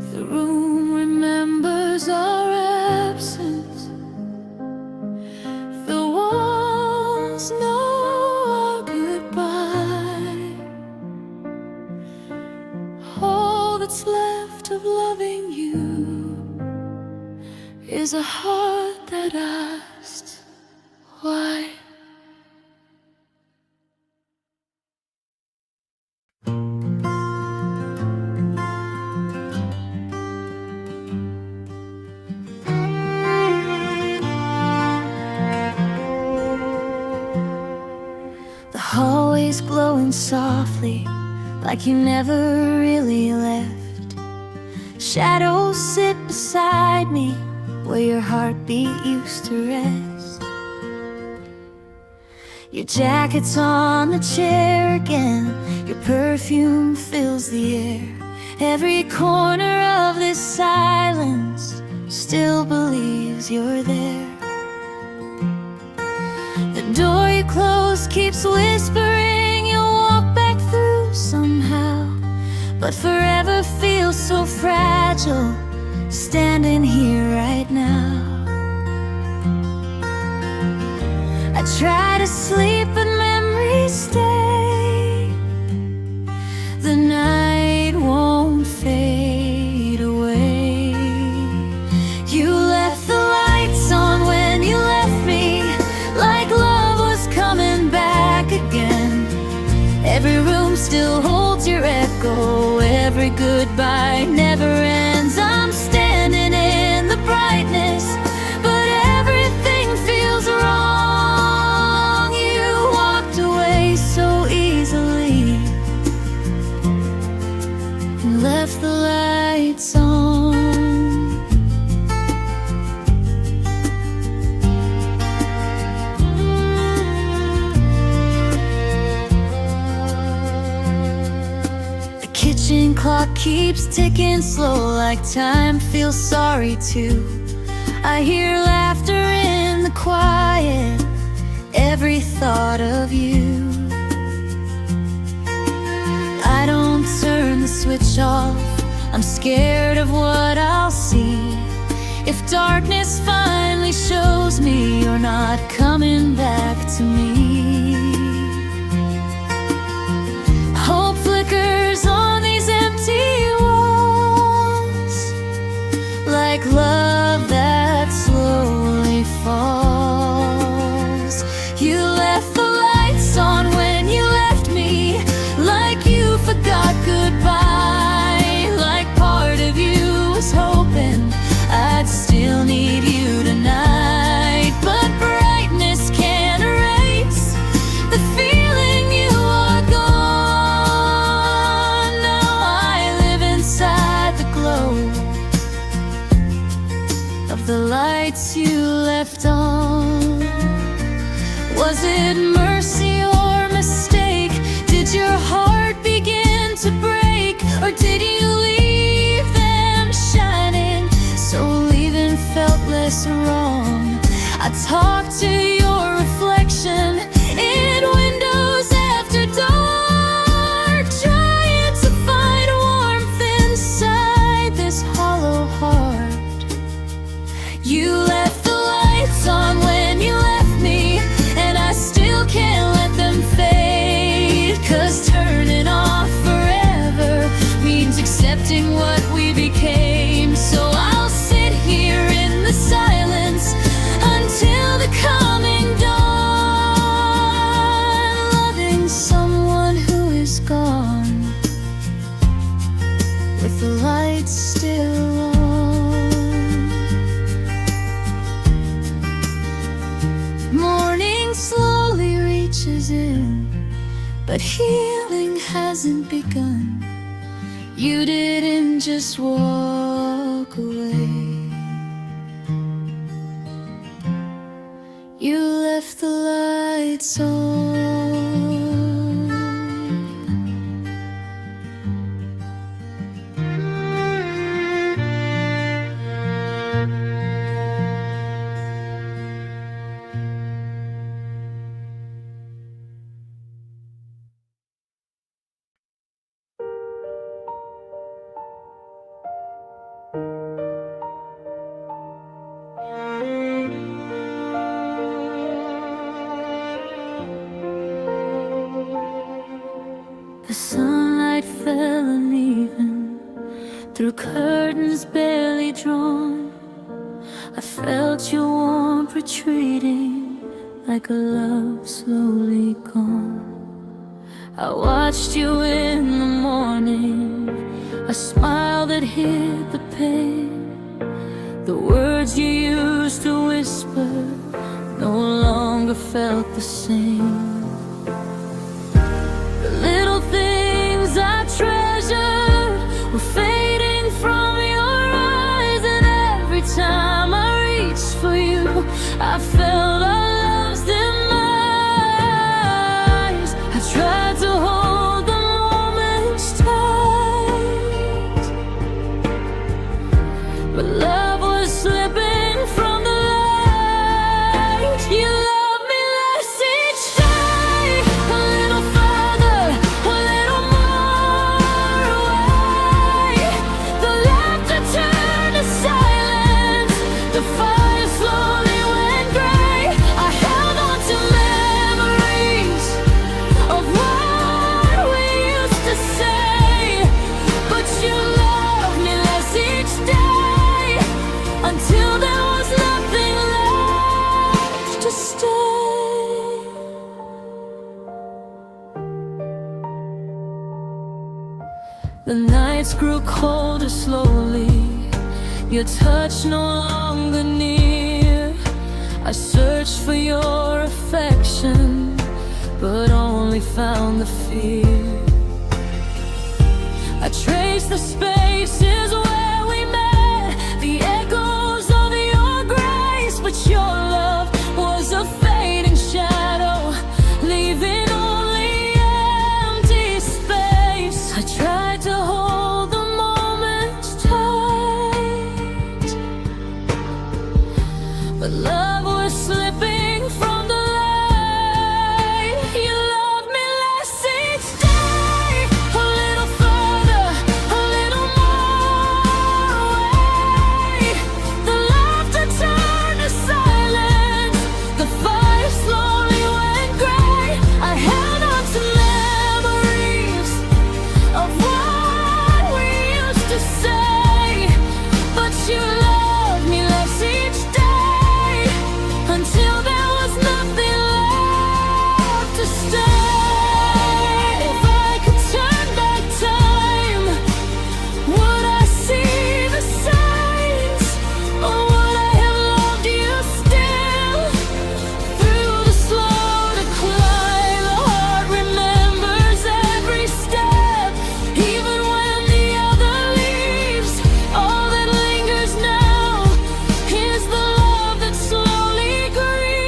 The room remembers our absence. The walls know our goodbye. All that's left of loving you is a heart that asks why. The hallway's glowing softly, like you never really left. Shadows sit beside me, where your heartbeat used to rest. Your jacket's on the chair again, your perfume fills the air. Every corner of this silence still believes you're there. The door you closed keeps whispering you'll walk back through somehow, but forever feels so fragile, standing here right now. I try to sleep but memories stay. The night won't fade away. You left the lights on when you left me, like love was coming back again. Every room still holds your echo, every goodbye never ends. I'm standing in the brightness, but everything feels wrong. You walked away so easily and left the lights on. The kitchen clock keeps ticking slow, like time feels sorry too. I hear laughter in the quiet, every thought of you. I don't turn the switch off, I'm scared of what I'll see. If darkness finally shows me you're not coming back to me. Hope flickers on these empty walls, like love that slowly falls. You left the lights on when you left me, like you forgot goodbye, like part of you was hoping I'd still need you tonight. But brightness can't erase the feeling you are gone. Now I live inside the glow of the lights you left on. Was it mercy or mistake? Did your heart begin to break, or did you leave them shining so leaving felt less wrong? I talked to your reflection in windows after dark, trying to find warmth inside this hollow heart. You left the lights on when you left me, and I still can't let them fade. 'Cause turning off forever means accepting what we became. So I'll sit here in the silence until the coming dawn, loving someone who is gone, with the lights still on. Morning slowly reaches in, but healing hasn't begun. You didn't just walk away, you left the lights on. Through curtains barely drawn, I felt your warmth retreating like a love slowly gone. I watched you in the morning, a smile that hid the pain. The words you used to whisper no longer felt the same. The little things I treasured were fading from your eyes, and every time I reached for you, I felt our love's demise. I tried to hold the moments tight, but love was slipping from the light. You love me less each day, a little further, a little more away. The laughter turned to silence, the fire slowly went gray. I held on to memories of what we used to say, but you loved me less each day, until there was nothing left to stay. The nights grew colder slowly, your touch no longer near. I searched for your affection, but only found the fear. I traced the spaces where we met, the echoes of your grace, but your love was a fading shadow, leaving only empty space. I tried to hold the moments tight, but love was slipping from the light. You loved me less each day, a little further, a little more away. The laughter turned to silence, the fire slowly went gray. I held on to memories of what we used to say, but you loved me less each day, until there was nothing left to stay. If I could turn back time, would I see the signs, or would I have loved you still? Through the slow decline, the heart remembers every step, even when the other leaves. All that lingers now is the love that slowly grieves.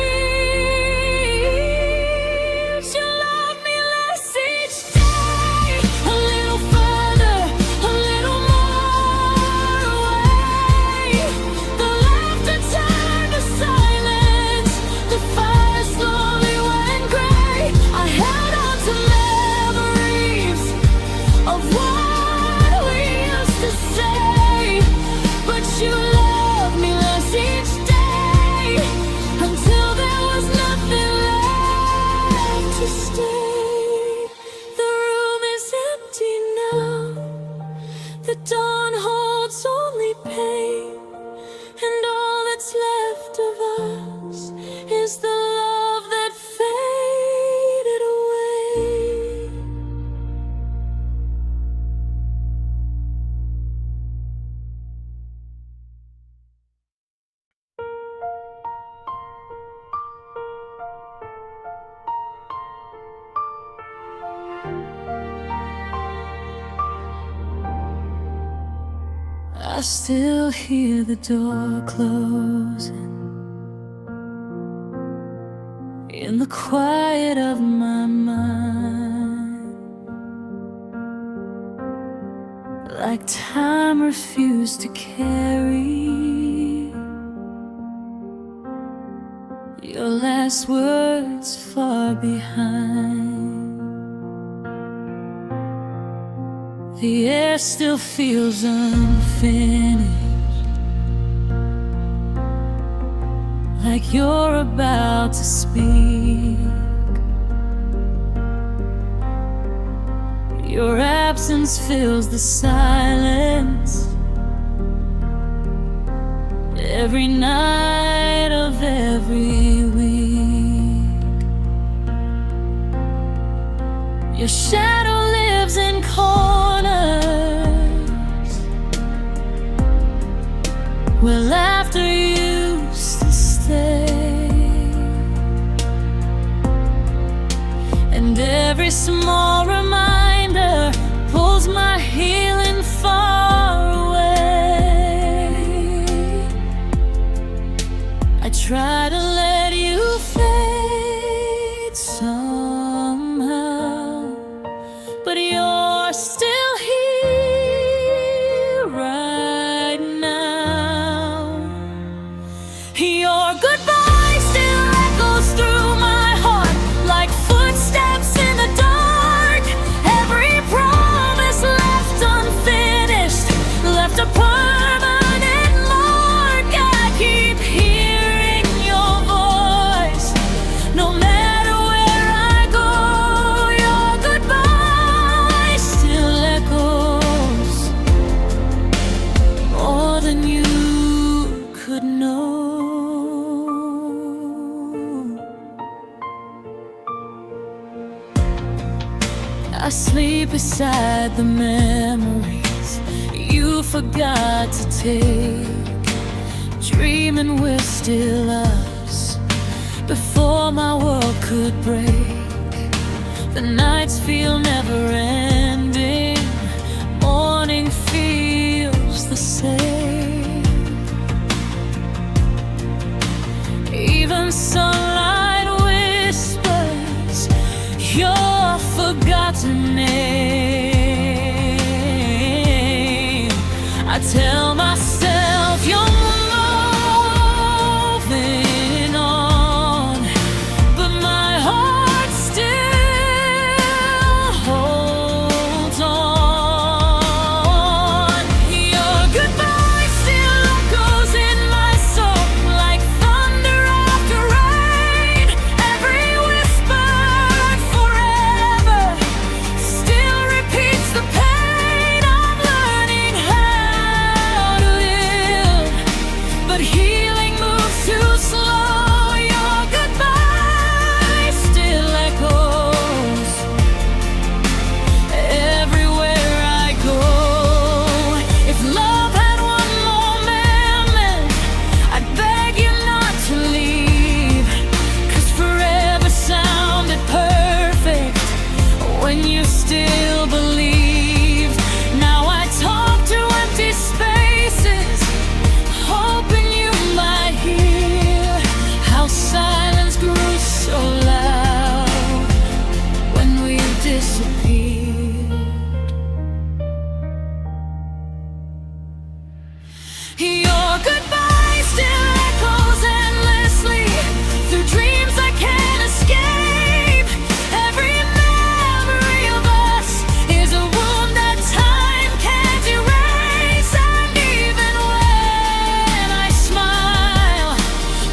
You love me less each day, a little further, a little more away. The laughter turned to silence, the fire slowly went gray. I held on to memories of what we used to say, but you loved me less each day, until there was nothing left to stay. The room is empty now, the dawn holds only pain, and all that's left of us is the love that faded away. I still hear the door closing in the quiet of my mind, like time refused to carry your last words far behind. The air still feels unfinished, like you're about to speak. Your absence fills the silence. Every night of every week, your shadow lives in corners where laughter used to stay, and every small reminder pulls my healing far away. I try to let you fade somehow, but you're still here right now. Your goodbye still echoes through my heart like footsteps in the dark. Every promise left unfinished left a permanent mark. I keep hearing your voice no matter where I go. Your goodbye still echoes more than you could know. I sleep beside the memories you forgot to take, dreaming we're still us before my world could break. The nights feel never ending, morning feels the same. Even sunlight whispers your forgotten name. I tell myself you're moving on, but my heart still holds on. Your goodbye still echoes in my soul like thunder after rain. Every whisper forever still repeats the pain. I'm learning how to live, but healing moves too slow. Your goodbye still echoes everywhere I go. If love had one more moment, I'd beg you not to leave, 'cause forever sounded perfect when you still believed. Now I talk to empty spaces, hoping you might hear how silence grew so loud when we disappeared. Your goodbye still echoes endlessly through dreams I can't escape. Every memory of us is a wound that time can't erase. And even when I smile,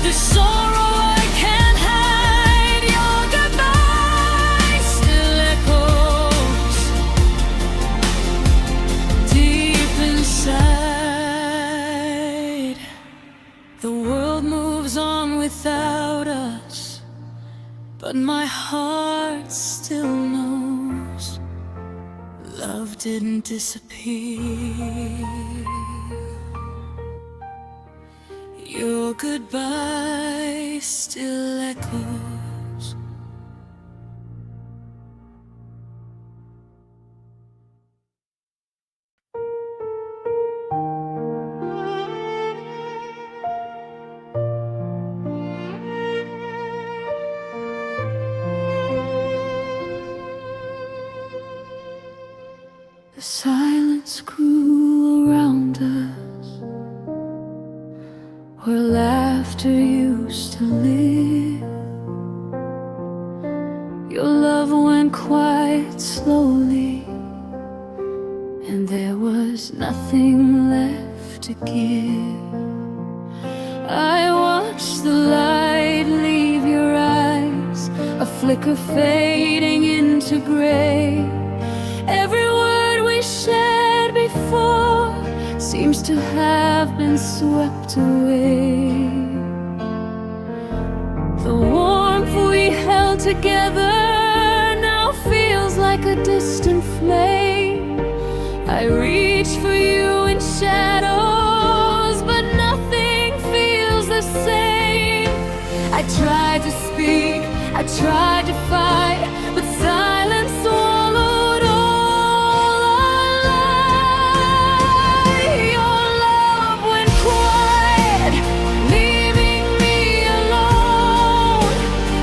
there's sorrow I can't hide. Your goodbye still echoes deep inside. The world moves on without us, but my heart still knows love didn't disappear. Your goodbye still echoes. The silence grew around us where laughter used to live. Your love went quiet slowly, and there was nothing left to give. I watched the light leave your eyes, a flicker fading into gray. Every word before seems to have been swept away. The warmth we held together now feels like a distant flame. I reach for you in shadows, but nothing feels the same. I tried to speak, I tried to fight, but silence swallowed all our lies. Your love went quiet, leaving me alone.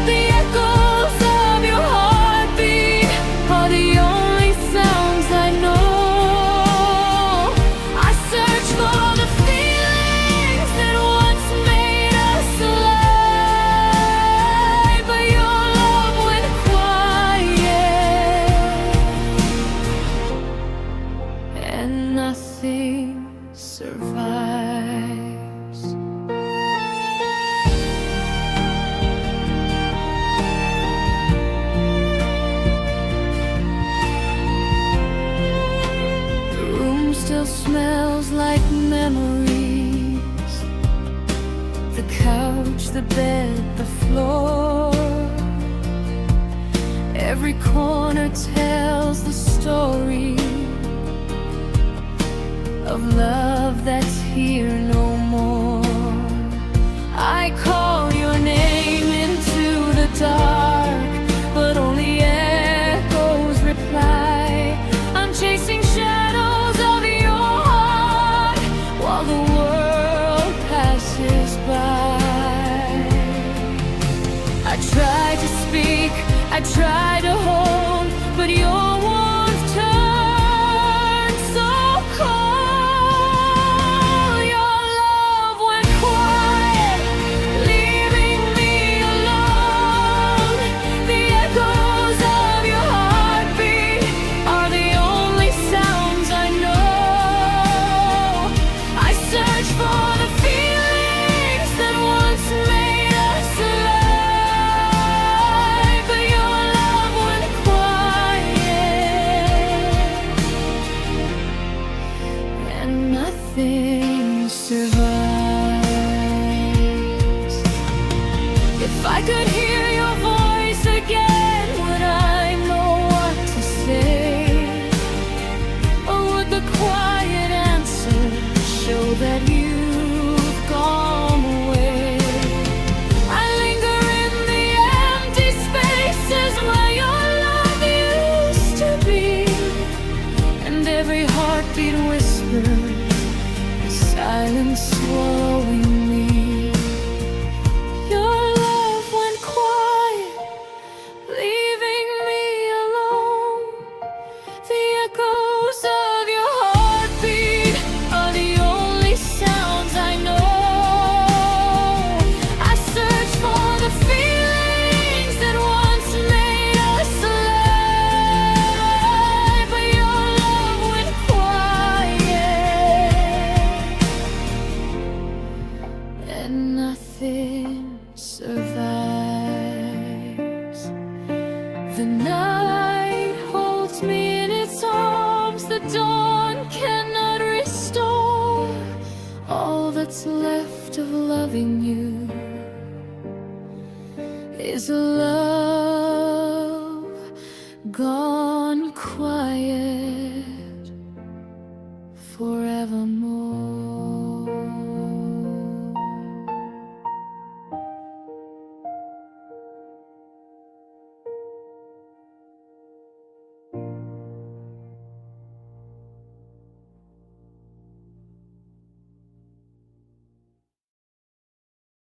The echoes of your heartbeat are the only sounds I know. I search for the feelings that once made us alive, but your love went quiet, and nothing survives. The room still smells like memories. The couch, the bed, the floor. Every corner tells the story of love that's here no more. I call your name into the dark, but only echoes reply. I'm chasing shadows of your heart while the world passes by. I try to speak, I try to hold, but your warmth turned so cold. Your love went quiet, leaving me alone. The echoes of your heartbeat are the only sounds I know. I search for the feelings that once made us alive, but your love went quiet, and nothing survives. If I could hear your voice again, would I know what to say? Or would the quiet answer show that you've gone away? I linger in the empty spaces where your love used to be, and every heartbeat whispers, the silence swallowing me. Your love went quiet, leaving me alone. The echoes of your heartbeat are the only sounds I know. I search for the feelings that once made us alive, but your love went quiet, and nothing survives. The night holds me in its arms, the dawn cannot restore. All that's left of loving you is a love gone quiet.